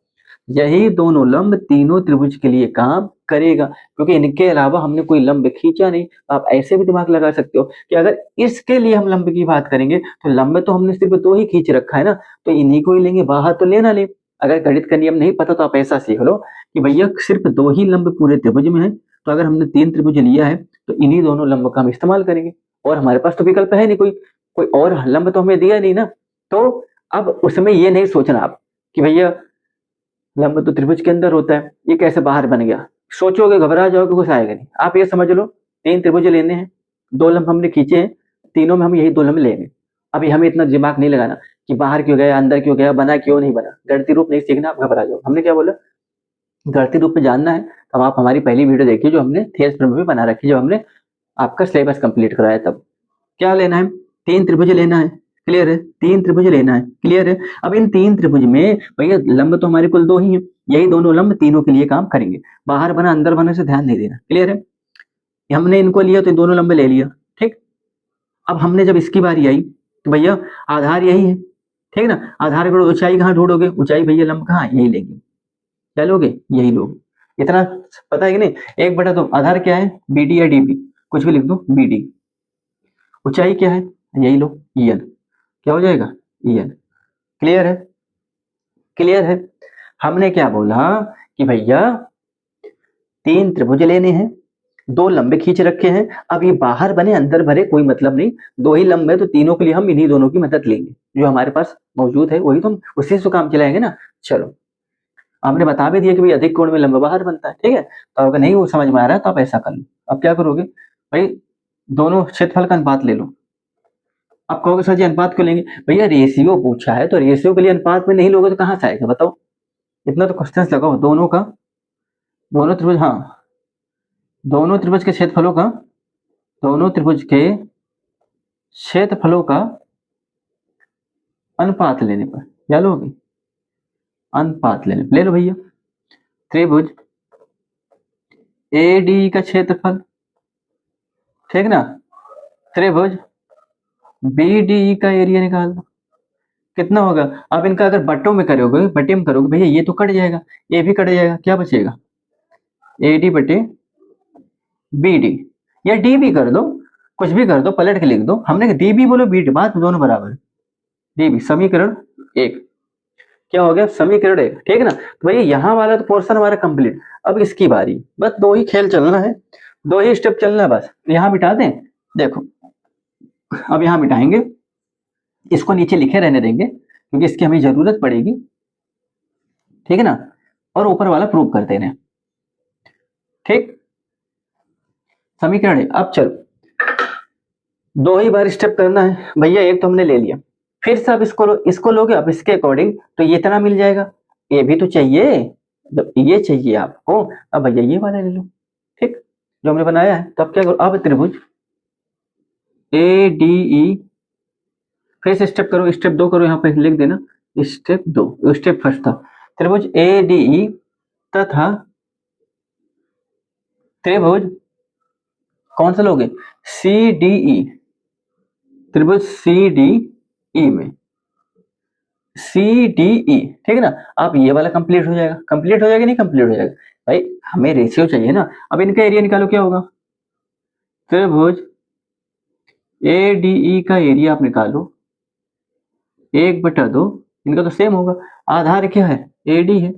यही दोनों लंब तीनों त्रिभुज के लिए काम करेगा, क्योंकि इनके अलावा हमने कोई लंब खींचा नहीं। आप ऐसे भी दिमाग लगा सकते हो कि अगर इसके लिए हम लंब की बात करेंगे तो लंब तो हमने सिर्फ 2 ही खींच रखा है ना, तो इन्हीं को ही लेंगे, बाहर तो लेना ले। अगर गणित का नियम नहीं पता तो आप ऐसा सीख लो कि भैया सिर्फ 2 ही लंब पूरे त्रिभुज में है, तो अगर हमने 3 त्रिभुज लिया है तो इन्हीं दोनों लंब का हम इस्तेमाल करेंगे, और हमारे पास तो विकल्प है नहीं, कोई और लंब तो हमें दिया नहीं ना। तो अब उसमें ये नहीं सोचना आप कि भैया लंब तो त्रिभुज के अंदर होता है, ये कैसे बाहर बन गया? सोचोगे, घबरा जाओगे, कुछ आएगा नहीं। आप ये समझ लो, 3 त्रिभुज लेने हैं, 2 लंब हमने खींचे हैं, तीनों में हम यही 2 लंब लेंगे। अभी हमें इतना दिमाग नहीं लगाना कि बाहर क्यों गया, अंदर क्यों गया, बना क्यों नहीं बना। गणितीय रूप नहीं सीखना, आप घबरा जाओ। हमने क्या बोला? गणितीय रूप में जानना है, तब आप हमारी पहली वीडियो देखिए जो हमने थेल्स प्रमेय में बना रखी, जो हमने आपका सिलेबस कंप्लीट कराया। तब क्या लेना है? 3 त्रिभुज लेना है, क्लियर है? 3 त्रिभुज लेना है, क्लियर है? अब इन 3 त्रिभुज में भैया लंब तो हमारे कुल 2 ही हैं, यही दोनों लंब तीनों के लिए काम करेंगे। बाहर बना अंदर बने से ध्यान नहीं देना, क्लियर है? हमने इनको लिया तो इन दोनों लंब ले लिया, ठीक। अब हमने जब इसकी बारी आई तो भैया आधार यही है, ठीक ना। आधार को ऊंचाई कहाँ ढूंढोगे? ऊंचाई भैया लंब कहाँ, यही लेंगे। क्या लोगे? यही लोगे। इतना पता है कि नहीं? 1/2 आधार क्या है? बीडी या डीबी, कुछ भी लिख दो, बीडी। ऊंचाई क्या है? यही लो, ईएन। क्या हो जाएगा? ईएन। क्लियर है? क्लियर है? हमने क्या बोला कि भैया 3 त्रिभुज लेने हैं, 2 लंबे खींच रखे हैं। अब ये बाहर बने अंदर भरे कोई मतलब नहीं, 2 ही लंबे, तो तीनों के लिए हम इन्हीं दोनों की मदद लेंगे, जो हमारे पास मौजूद है वही तो हम उसी से काम चलाएंगे ना। चलो, हमने बता भी दिया कि भाई अधिक कोण में लंब बाहर बनता है, ठीक है। तो अगर नहीं वो समझ में आ रहा है तो आप ऐसा कर लो। अब क्या करोगे भाई? दोनों क्षेत्रफल का अनुपात ले लो। आप कहोगे सर जी अनुपात क्यों लेंगे? भैया रेशियो पूछा है, तो रेशियो के लिए अनुपात में नहीं लोगे तो कहाँ से आएगा बताओ? इतना तो क्वेश्चन लगाओ। दोनों का, दोनों त्रिभुज, हाँ, दोनों त्रिभुज के क्षेत्रफलों का, दोनों त्रिभुज के क्षेत्रफलों का अनुपात लेने पर क्या लोगे? अनुपात ले लो भैया। त्रिभुज एडी का क्षेत्रफल, ठीक ना, त्रिभुज बीडी का एरिया निकाल दो, कितना होगा? अब इनका अगर बट्टों में करोगे, बटे में करोगे भैया, ये तो कट जाएगा, ये भी कट जाएगा, क्या बचेगा? एडी बटे बीडी, या डी भी कर दो, कुछ भी कर दो, पलट के लिख दो। हमने डी भी बोलो बीडी, बात दोनों बराबर है। डी भी समीकरण 1, क्या हो गया? समीकरण 1, ठीक है ना। तो भैया यहाँ वाला तो पोर्शन हमारा कंप्लीट। अब इसकी बारी, बस 2 ही खेल चलना है, 2 ही स्टेप चलना है बस। यहाँ मिटा दें, देखो अब यहाँ मिटाएंगे, इसको नीचे लिखे रहने देंगे क्योंकि इसकी हमें जरूरत पड़ेगी, ठीक है ना। और ऊपर वाला प्रूव कर देना, ठीक। समीकरण 1। अब चलो 2 ही बार स्टेप करना है भैया। एक तो हमने ले लिया, फिर से अब इसको लोगे, अब इसके अकॉर्डिंग तो ये इतना मिल जाएगा। ये भी तो चाहिए, जब ये चाहिए आपको, अब भैया ये वाला ले लो, ठीक, जो हमने बनाया है। तो अब क्या करो? अब त्रिभुज ए डी ई, फिर से स्टेप करो, स्टेप 2 करो, यहाँ पे लिख देना स्टेप 2। स्टेप फर्स्ट था त्रिभुज ए डी ई तथा त्रिभुज कौन सा लोगे? C D E. त्रिभुज सी डी ई में सी डी ई, ठीक है ना। अब ये वाला कंप्लीट हो जाएगा, कंप्लीट हो जाएगा नहीं कंप्लीट हो जाएगा भाई, हमें रेशियो चाहिए ना। अब इनका एरिया निकालो, क्या होगा? त्रिभुज ए डी ई का एरिया आप निकालो 1/2, इनका तो सेम होगा। आधार क्या है? ए डी है।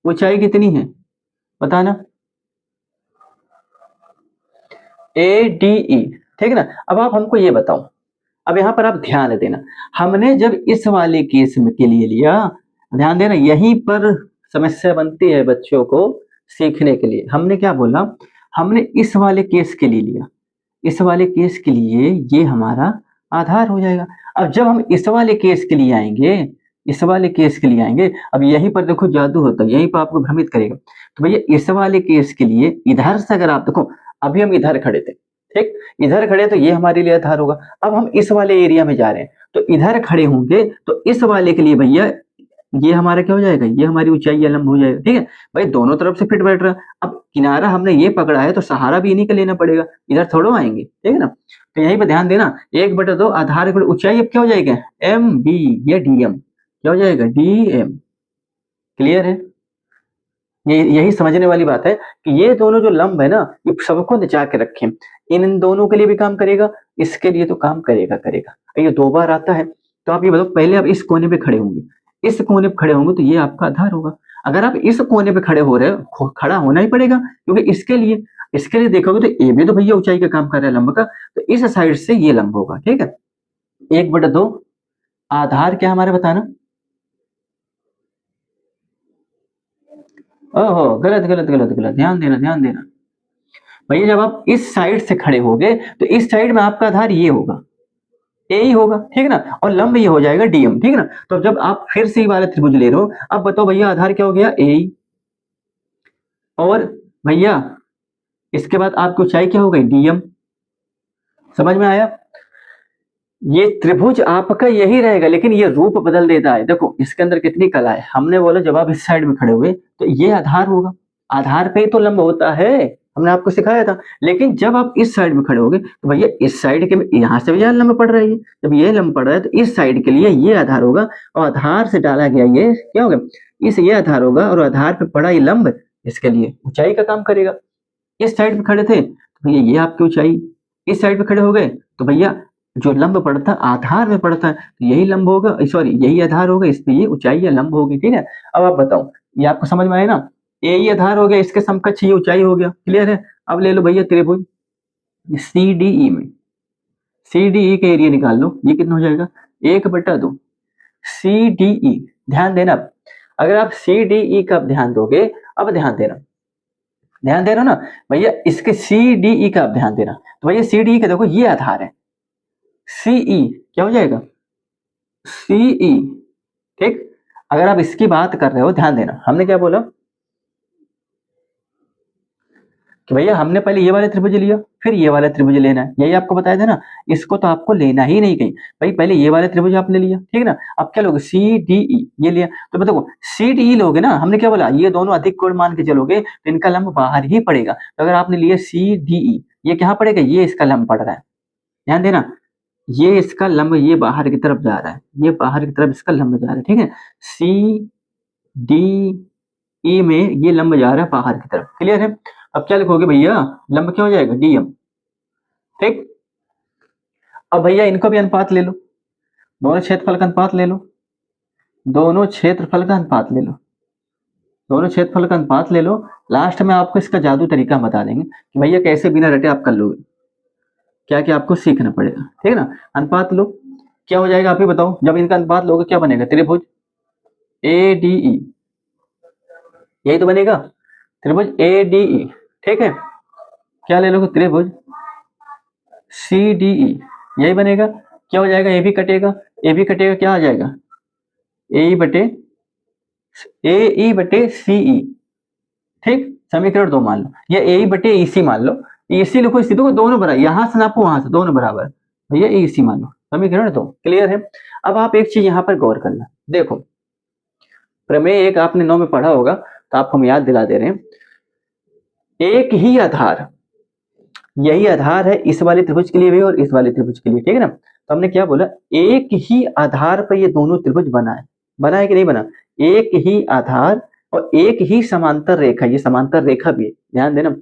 ऊंचाई कितनी है बताना? ए डी ई, ठीक है ना। अब आप हमको ये बताओ, अब यहाँ पर आप ध्यान देना, हमने जब इस वाले केस में के लिए लिया, ध्यान देना, यहीं पर समस्या बनती है बच्चों को सीखने के लिए। हमने क्या बोला? हमने इस वाले केस के लिए लिया, इस वाले केस के लिए ये हमारा आधार हो जाएगा। अब जब हम इस वाले केस के लिए आएंगे, इस वाले केस के लिए आएंगे, अब यहीं पर देखो जादू होता है, यहीं पर आपको भ्रमित करेगा। तो भैया इस वाले केस के लिए इधर से अगर आप देखो, अभी हम इधर खड़े थे, ठीक, इधर खड़े तो ये हमारे लिए आधार होगा। अब हम इस वाले एरिया में जा रहे हैं तो इधर खड़े होंगे, तो इस वाले के लिए भैया ये हमारा क्या हो जाएगा? ये हमारी ऊंचाई या लंब हो जाएगा, ठीक है भाई। दोनों तरफ से फिट बैठ रहा है। अब किनारा हमने ये पकड़ा है तो सहारा भी इन्हीं का लेना पड़ेगा, इधर थोड़ो आएंगे, ठीक है ना। तो यहीं पर ध्यान देना, 1/2 आधार की ऊंचाई अब क्या हो जाएगा? एम बी या डी एम, क्या हो जाएगा? D M. क्लियर है? ये यही समझने वाली बात है कि ये दोनों जो लंब है ना, ये सबको निचा के रखें। इन दोनों के लिए भी काम करेगा, इसके लिए तो काम करेगा करेगा। ये 2 बार आता है। तो आप ये बताओ, पहले आप इस कोने पे खड़े होंगे, इस कोने पे खड़े होंगे तो ये आपका आधार होगा। अगर आप इस कोने पे खड़े हो रहे हो, खड़ा होना ही पड़ेगा क्योंकि इसके लिए देखोगे तो ये भी तो भैया ऊंचाई का काम कर रहा है लंब का, तो इस साइड से ये लंब होगा, ठीक है। 1/2 आधार क्या हमारे बताना? ओहो, गलत गलत गलत गलत, ध्यान देना ध्यान देना। भैया जब आप इस साइड से खड़े होगे तो इस साइड में आपका आधार ये होगा, ए ही होगा, ठीक है ना, और लंब ये हो जाएगा डीएम, ठीक है ना। तो जब आप फिर से ये वाला त्रिभुज ले रहे हो, अब बताओ भैया आधार क्या हो गया, ए, और भैया इसके बाद आपकी ऊंचाई क्या हो गई, डीएम। समझ में आया? ये त्रिभुज आपका यही रहेगा, लेकिन ये रूप बदल देता है। देखो इसके अंदर कितनी कला है। हमने बोला जब आप इस साइड में खड़े हुए तो ये आधार होगा, आधार पे ही तो लंब होता है, हमने आपको सिखाया था। लेकिन जब आप इस साइड में खड़े होगे तो भैया इस साइड के यहाँ से भी यह लंब पड़ रही है, जब ये लंब पड़ रहा है तो इस साइड के लिए ये आधार होगा, और आधार से डाला गया ये क्या होगा, इस ये आधार होगा, और आधार पे पड़ा ये लंब इसके लिए ऊंचाई का काम करेगा। इस साइड पे खड़े थे तो भैया ये आपकी ऊंचाई, इस साइड पे खड़े हो गए तो भैया जो लंब पड़ता है आधार में पड़ता है तो यही लंब होगा, सॉरी यही आधार होगा, इसलिए ये ऊंचाई या लंब होगी, ठीक है। अब आप बताओ, ये आपको समझ में आया ना, ए ही आधार हो गया, इसके समकक्ष ये ऊंचाई हो गया, क्लियर है। अब ले लो भैया त्रिभुज सी डी ई में, सी डी ई का एरिया निकाल लो, ये कितना हो जाएगा, 1/2 सी डी ई। ध्यान देना, अगर आप सी डी ई का ध्यान दोगे, अब ध्यान देना, ध्यान दे रहे हो ना भैया, इसके सी डी ई का आप ध्यान देना, तो भैया सी डी ई का देखो ये आधार है, सीई क्या हो जाएगा, सीई, ठीक। अगर आप इसकी बात कर रहे हो, ध्यान देना हमने क्या बोला कि भैया हमने पहले ये वाले त्रिभुज लिया, फिर ये वाला त्रिभुज लेना है, यही आपको बताया था ना। इसको तो आपको लेना ही नहीं कहीं, भाई पहले ये वाले त्रिभुज आपने लिया, ठीक है ना। अब क्या लोगे, सी डी ई ये लिया, तो देखो सी डी ई लोगे ना, हमने क्या बोला, ये दोनों अधिक कोण मान के चलोगे तो इनका लंब बाहर ही पड़ेगा। तो अगर आपने लिया सी डी ई, ये क्या पड़ेगा, ये इसका लंब पड़ रहा है, ध्यान देना, ये इसका लंब ये बाहर की तरफ जा रहा है, ये बाहर की तरफ इसका लंब जा रहा है, ठीक है। सी डी ई में ये लंब जा रहा है बाहर की तरफ, क्लियर है। अब क्या लिखोगे भैया, लंब क्या हो जाएगा, डीएम, ठीक। अब भैया इनको भी अनुपात ले लो, दोनों क्षेत्रफल का अनुपात ले लो, दोनों क्षेत्रफल का अनुपात ले लो, दोनों क्षेत्रफल का अनुपात ले लो। लास्ट में आपको इसका जादू तरीका बता देंगे कि भैया कैसे बिना रटे आप कर लोगे, क्या क्या आपको सीखना पड़ेगा, ठीक है ना। अनुपात लो, क्या हो जाएगा आप ही बताओ, जब इनका अनुपात लोगे क्या बनेगा, त्रिभुज ए डी ई, यही तो बनेगा त्रिभुज ए डी ई, ठीक है। क्या ले लोगे, त्रिभुज सी डी ई, यही बनेगा। क्या हो जाएगा, ए भी कटेगा, ए भी कटेगा, क्या आ जाएगा, ए ई बटे सी ई, ठीक। समीकरण 2 मान लो, या ए ई बटे ई सी मान लो, ई सी लिखो, इसी तो दोनों बराबर, यहां से नापो वहां से, दोनों बराबर, भैया ई सी मान लो, समीकरण 2, क्लियर है। अब आप एक चीज यहाँ पर गौर करना, देखो प्रमेय एक आपने 9 में पढ़ा होगा, तो आपको हम याद दिला दे रहे हैं, एक ही आधार, यही आधार है इस वाले त्रिभुज के लिए भी और इस वाले त्रिभुज के लिए, ठीक है ना। तो हमने क्या बोला, एक ही आधार पर ये दोनों त्रिभुज बना है, बना है कि नहीं बना, एक ही आधार और एक ही समांतर रेखा, ये समांतर रेखा भी है, ध्यान देना,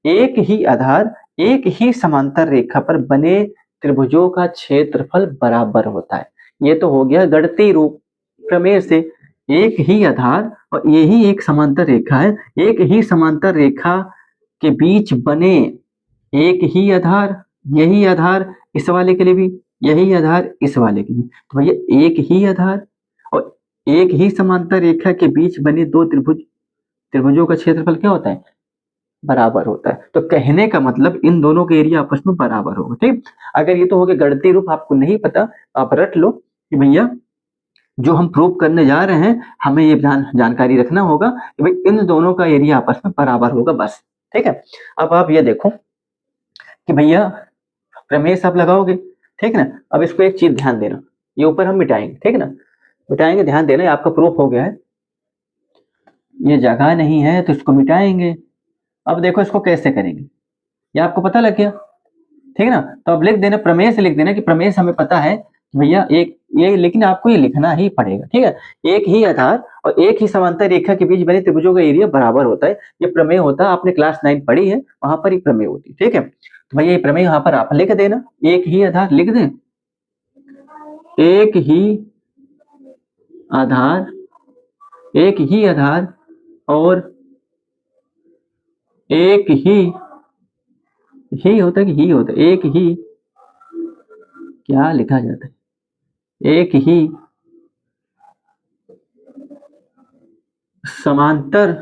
एक ही आधार एक ही समांतर रेखा पर बने त्रिभुजों का क्षेत्रफल बराबर होता है। ये तो हो गया गणितीय रूप प्रमेय से, एक ही आधार और यही एक समांतर रेखा है, एक ही समांतर रेखा के बीच बने, एक ही आधार, यही आधार इस वाले के लिए भी, यही आधार इस वाले के लिए, तो भैया एक ही आधार और एक ही समांतर रेखा के बीच बने दो त्रिभुजों का क्षेत्रफल क्या होता है, बराबर होता है। तो कहने का मतलब इन दोनों के एरिया आपस में बराबर होगा, ठीक। अगर ये तो हो गया गणितीय रूप, आपको नहीं पता आप रट लो कि भैया जो हम प्रूव करने जा रहे हैं हमें ये जानकारी रखना होगा कि भाई इन दोनों का एरिया आपस में बराबर होगा, बस, ठीक है। अब आप ये देखो कि भैया प्रमेय आप लगाओगे, ठीक है ना। अब इसको एक चीज ध्यान देना, ये ऊपर हम मिटाएंगे, ठीक है ना, मिटाएंगे, ध्यान देना, आपका प्रूफ हो गया है, ये जगह नहीं है तो इसको मिटाएंगे। अब देखो इसको कैसे करेंगे, ये आपको पता लग गया, ठीक है ना। तो अब लिख देना, प्रमेय से लिख देना कि प्रमेय से हमें पता है भैया एक ये, लेकिन आपको ये लिखना ही पड़ेगा, ठीक है। एक ही आधार और एक ही समांतर रेखा के बीच बने त्रिभुजों का एरिया बराबर होता है, ये प्रमेय होता है, आपने क्लास 9 पढ़ी है, वहां पर ही प्रमेय होती है, ठीक है। तो भैया ये प्रमेय यहाँ पर आप लिख देना, एक ही आधार लिख दें, एक ही आधार, एक ही आधार और एक ही होता है कि ही होता है, एक ही, क्या लिखा जाता है, एक ही समांतर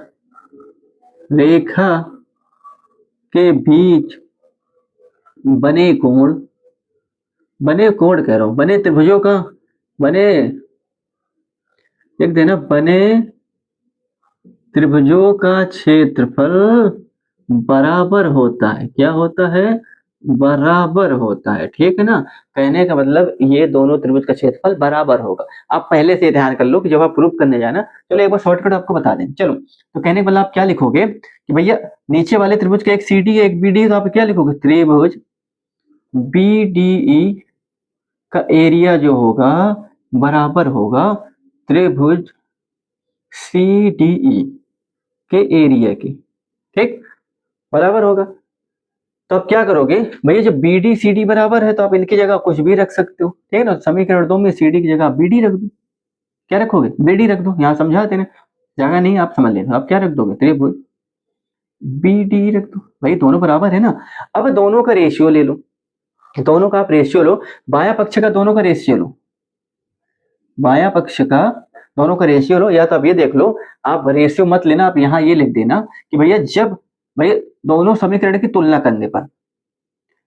रेखा के बीच बने कोण कह रहा हूं, बने त्रिभुजों का, बने लिख देना, बने त्रिभुजों का क्षेत्रफल बराबर होता है। क्या होता है? बराबर होता है। ठीक है ना? कहने का मतलब ये दोनों त्रिभुज का क्षेत्रफल बराबर होगा। आप पहले से ध्यान कर लो कि जब आप प्रूफ करने जाना, चलो एक बार शॉर्टकट आपको बता दें। चलो, तो कहने का मतलब आप क्या लिखोगे कि भैया नीचे वाले त्रिभुज का एक CD है एक BD है, तो आप क्या लिखोगे? त्रिभुज BDE का एरिया जो होगा बराबर होगा त्रिभुज CDE के एरिया की। ठीक, बराबर होगा। तो आप क्या करोगे भैया, जब BD CD बराबर है तो आप इनकी जगह कुछ भी रख सकते हो। ठीक है ना? समीकरण 2 में CD की जगह BD रख दो। क्या रखोगे? BD रख दो। यहाँ समझाते ना, जगह नहीं आप समझ लेना। आप क्या रख दोगे? त्रिभुज BD रख दो। भाई दोनों बराबर है ना। अब दोनों का रेशियो ले लो, दोनों का आप रेशियो लो, बाया पक्ष का दोनों का रेशियो लो, बाया पक्ष का दोनों का रेशियो लो। या तो अब ये देख लो, आप रेशियो मत लेना, आप यहाँ ये लिख देना कि भैया जब भैया दोनों समीकरण की तुलना करने पर,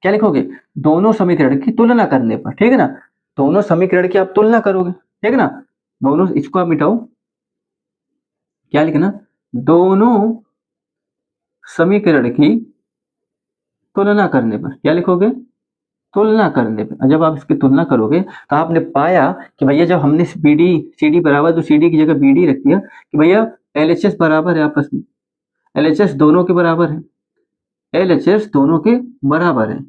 क्या लिखोगे? दोनों समीकरण की तुलना करने पर। ठीक है ना? दोनों समीकरण की आप तुलना करोगे। ठीक है ना? दोनों, इसको आप मिटाओ, क्या लिखना? दोनों समीकरण की तुलना करने पर। क्या लिखोगे? तुलना करने पे। जब आप इसकी तुलना करोगे तो आपने पाया कि भैया जब हमने BD CD बराबर, तो CD की जगह BD रख दिया कि भैया LHS बराबर है आपस में, LHS दोनों के बराबर है, LHS दोनों के बराबर है।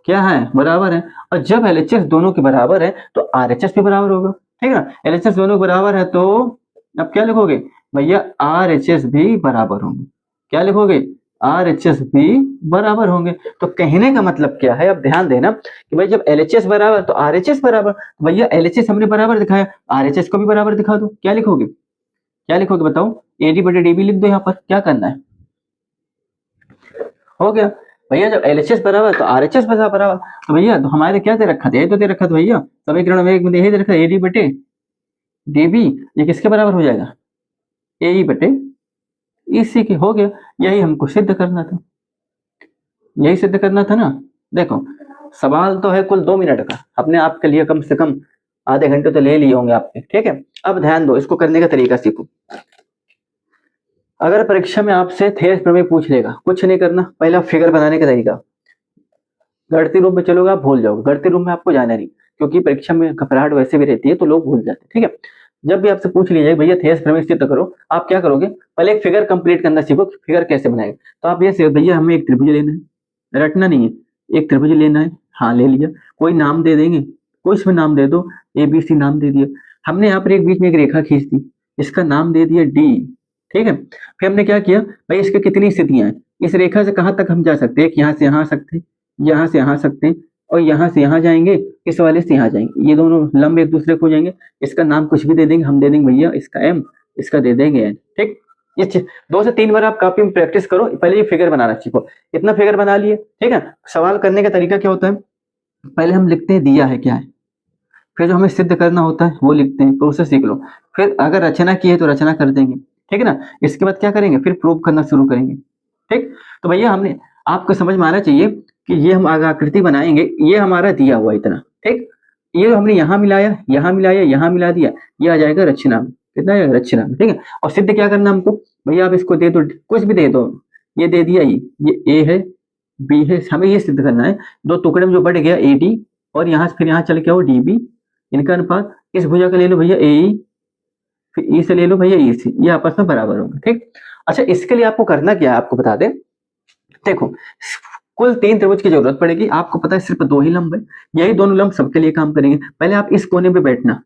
क्या है? बराबर है। और जब LHS दोनों के बराबर है तो RHS भी बराबर होगा। ठीक है ना? LHS दोनों के बराबर है तो अब क्या लिखोगे? भैया RHS भी बराबर होंगे। क्या लिखोगे? RHS भी बराबर होंगे। तो कहने का मतलब क्या है, अब ध्यान देना कि भाई जब LHS बराबर तो RHS बराबर। तो भैया LHS हमने बराबर दिखाया, RHS को भी बराबर दिखा दो। क्या लिखोगे? क्या लिखोगे बताओ? AD बटे DB लिख दो। यहाँ पर क्या करना है? हो गया। भैया जब LHS बराबर तो RHS बराबर। तो भैया तो हमारे क्या दे रखा था? ये तो दे रखा था भैया, समीकरण में एक में यही दे रखा है, AD बटे DB। ये किसके बराबर हो जाएगा? AE बटे EC के। हो गया। यही हमको सिद्ध करना था, यही सिद्ध करना था ना। देखो, सवाल तो है कुल 2 मिनट का, अपने आप के लिए कम से कम आधे घंटे तो ले लिए होंगे आपने। ठीक है, अब ध्यान दो, इसको करने का तरीका सीखो। अगर परीक्षा में आपसे थेस प्रमेय पूछ लेगा, कुछ नहीं करना, पहला फिगर बनाने का तरीका। गणितीय रूप में चलोगे आप भूल जाओगे, गणितीय रूप में आपको जाना नहीं, क्योंकि परीक्षा में घबराहट वैसे भी रहती है तो लोग भूल जाते हैं। ठीक है, जब भी आपसे पूछ लीजिए भैया थेस प्रमेय सिद्ध करो, आप क्या करोगे? पहले एक फिगर कंप्लीट करना सीखो, फिगर कैसे बनाएगा। तो आप ये भैया हमें एक त्रिभुज लेना है, रटना नहीं है, एक त्रिभुज लेना है। हाँ ले लिया, कोई नाम दे देंगे, कुछ भी नाम दे दो, ABC नाम दे दिया। हमने यहाँ पर एक बीच में एक रेखा खींच दी, इसका नाम दे दिया D। ठीक है, फिर हमने क्या किया भाई, इसके कितनी स्थितियां हैं, इस रेखा से कहाँ तक हम जा सकते हैं? एक यहाँ से यहाँ आ सकते हैं, यहाँ से यहाँ आ सकते हैं, और यहाँ से यहाँ जाएंगे, इस वाले से यहाँ जाएंगे, ये दोनों लंब एक दूसरे को हो जाएंगे। इसका नाम कुछ भी दे देंगे, हम दे देंगे भैया इसका M, इसका दे देंगे N। ठीक, ये 2 से 3 बार आप कॉपी में प्रैक्टिस करो, पहले ये फिगर बनाना सीखो। इतना फिगर बना लिए। ठीक है, सवाल करने का तरीका क्या होता है? पहले हम लिखते हैं दिया है क्या है, फिर जो हमें सिद्ध करना होता है वो लिखते हैं, प्रोसेस सीख लो। फिर अगर रचना की है तो रचना कर देंगे। ठीक है ना? इसके बाद क्या करेंगे? फिर प्रूव करना शुरू करेंगे। ठीक, तो भैया हमने, आपको समझ में आना चाहिए कि ये हम आकृति बनाएंगे, ये हमारा दिया हुआ इतना। ठीक, ये हमने यहाँ मिलाया, यहाँ मिलाया, यहाँ मिला दिया, ये आ जाएगा रचना में। कितना आएगा? रचना में। ठीक है, और सिद्ध क्या करना हमको? भैया आप इसको दे दो, कुछ भी दे दो, ये दे दिया, ये A है, B है, हमें ये सिद्ध करना है। दो टुकड़े में जो बढ़ गया AD, और यहाँ से फिर यहाँ चल के आओ DB, इनका अनुपात। इस भुजा का ले लो भैया AE, फिर E से ले लो भैया EC, ये आपस में बराबर होंगे। ठीक, अच्छा इसके लिए आपको करना क्या है, आपको बता दें। देखो, कुल 3 त्रिभुज की जरूरत पड़ेगी, आपको पता है सिर्फ 2 ही लंब है, यही दोनों लंब सबके लिए काम करेंगे। पहले आप इस कोने पे बैठना,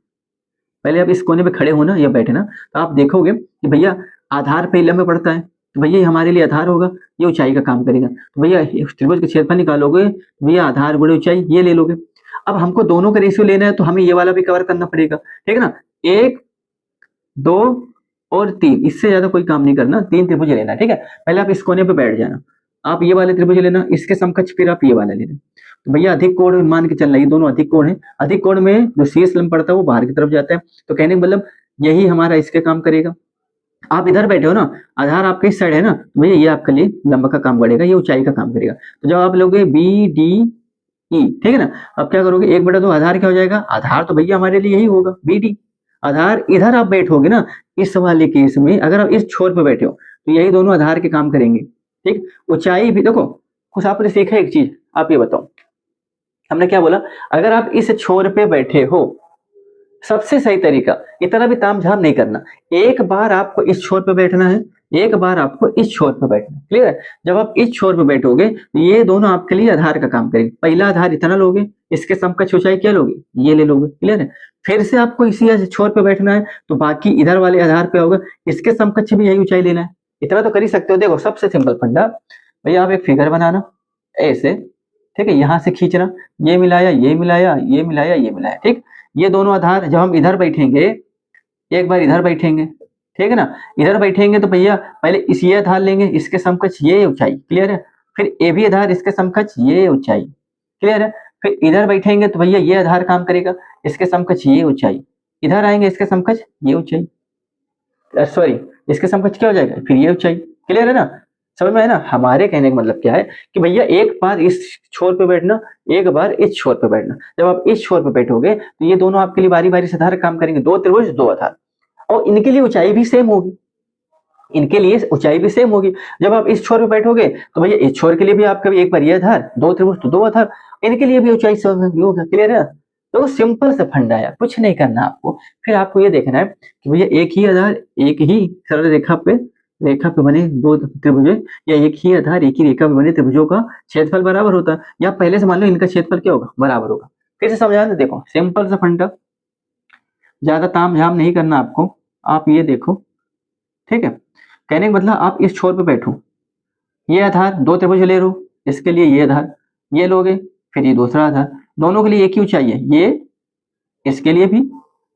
पहले आप इस कोने पे खड़े होना या बैठना, तो आप देखोगे कि भैया आधार पे लंब पड़ता है, तो भैया ये हमारे लिए आधार होगा, ये ऊंचाई का काम करेगा। तो भैया त्रिभुज के क्षेत्रफल निकालोगे, भैया आधार गुणे ऊंचाई, ये ले लोगे। अब हमको दोनों का रेशियो लेना है, तो हमें ये वाला भी कवर करना पड़ेगा। ठीक है ना? 1, 2 और 3, इससे ज्यादा कोई काम नहीं करना, 3 त्रिभुज लेना है। ठीक है, पहले आप इस कोने पे बैठ जाना, आप ये वाले त्रिभुज लेना, इसके समकक्ष फिर आप ये वाला लेना। तो भैया अधिक कोण मान के चलना, ये दोनों अधिक कोण है, अधिक कोण में जो शीर्ष लंब पड़ता है वो बाहर की तरफ जाता है, तो कहने का मतलब यही हमारा इसके काम करेगा। आप इधर बैठे हो ना, आधार आपके इस साइड है ना, तो भैया ये आपके लिए लंब का काम करेगा, ये ऊंचाई का काम करेगा। तो जब आप लोगे बी डी ई, ठीक है ना, अब क्या करोगे, 1/2 आधार क्या हो जाएगा, आधार तो भैया हमारे लिए यही होगा बी डी। आधार इधर आप बैठोगे ना, इस वाले केस में अगर आप इस छोर पे बैठे हो तो यही दोनों आधार के काम करेंगे। ठीक, ऊंचाई भी देखो, कुछ आपने सीखा एक चीज, आप ये बताओ, हमने क्या बोला, अगर आप इस छोर पे बैठे हो, सबसे सही तरीका, इतना भी तामझाम नहीं करना, एक बार आपको इस छोर पे बैठना है, एक बार आपको इस छोर पे बैठना है, क्लियर है। जब आप इस छोर पे बैठोगे तो ये दोनों आपके लिए आधार का काम करेंगे। पहला आधार इतना लोगे, इसके समकक्ष ऊंचाई क्या लोगे, ये ले लोगे, क्लियर है। फिर से आपको इसी छोर पे बैठना है, तो बाकी इधर वाले आधार पे होगा, इसके समकक्ष भी यही ऊंचाई लेना है। इतना तो कर ही सकते हो। देखो सबसे सिंपल फंडा, भैया आप एक फिगर बनाना ऐसे, ठीक है, यहाँ से खींचना, ये मिलाया, ये मिलाया, ये मिलाया, ये मिलाया, ठीक। ये दोनों आधार जब हम इधर बैठेंगे, एक बार इधर बैठेंगे, ठीक है ना, इधर बैठेंगे तो भैया पहले इस ये आधार लेंगे, इसके समकक्ष ये ऊंचाई, क्लियर है। फिर ए भी आधार, इसके समकक्ष ये ऊंचाई, क्लियर है। फिर इधर बैठेंगे तो भैया ये आधार काम करेगा, इसके समकक्ष ये ऊंचाई। इधर आएंगे, इसके समकक्ष ये ऊंचाई, सॉरी, इसके समकक्ष क्या हो जाएगा, फिर ये ऊंचाई, क्लियर है ना। समझ में है ना। हमारे कहने का मतलब क्या है कि भैया एक बार इस छोर पे बैठना, एक बार इस छोर पे बैठना। जब आप इस छोर पे बैठोगे तो ये दोनों आपके लिए बारी बारी से आधार काम करेंगे, दो त्रिभुज दो आधार, और इनके लिए ऊंचाई भी सेम होगी, इनके लिए ऊंचाई भी सेम होगी। जब आप इस छोर पे बैठोगे तो भैया इस छोर के लिए भी आपका भी एक बार ये आधार, दो त्रिभुज तो दो आधार, इनके लिए भी ऊंचाई सेम होगा, क्लियर है। तो सिंपल से फंडा है, कुछ नहीं करना आपको। फिर आपको ये देखना है कि भैया एक ही आधार, एक ही सरल रेखा पे बने दो त्रिभुज, या एक ही आधार एक ही रेखा पे बने त्रिभुजों का क्षेत्रफल बराबर होता है, या पहले से मान लो इनका क्षेत्रफल क्या होगा, बराबर होगा। फिर से समझा दे, देखो सिंपल सा फंडा, ज्यादा ताम झाम नहीं करना आपको। आप ये देखो, ठीक है, कहने का मतलब आप इस छोर पे बैठो, ये आधार दो त्रिभुज ले लो, इसके लिए ये आधार ये लोगे, फिर ये दूसरा आधार, दोनों के लिए एक ही ऊंचाई है, ये इसके लिए भी,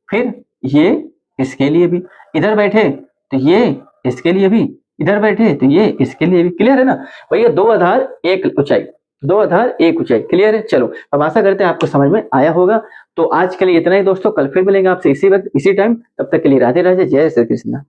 फिर ये इसके लिए भी। इधर बैठे तो ये इसके लिए भी, इधर बैठे तो ये इसके लिए भी, क्लियर है ना। भैया दो आधार एक ऊंचाई, दो आधार एक ऊंचाई, क्लियर है। चलो अब आशा करते हैं आपको समझ में आया होगा। तो आज के लिए इतना ही दोस्तों, कल फिर मिलेंगे आपसे इसी वक्त इसी टाइम, तब तक के लिए राधे राधे, जय श्री कृष्ण।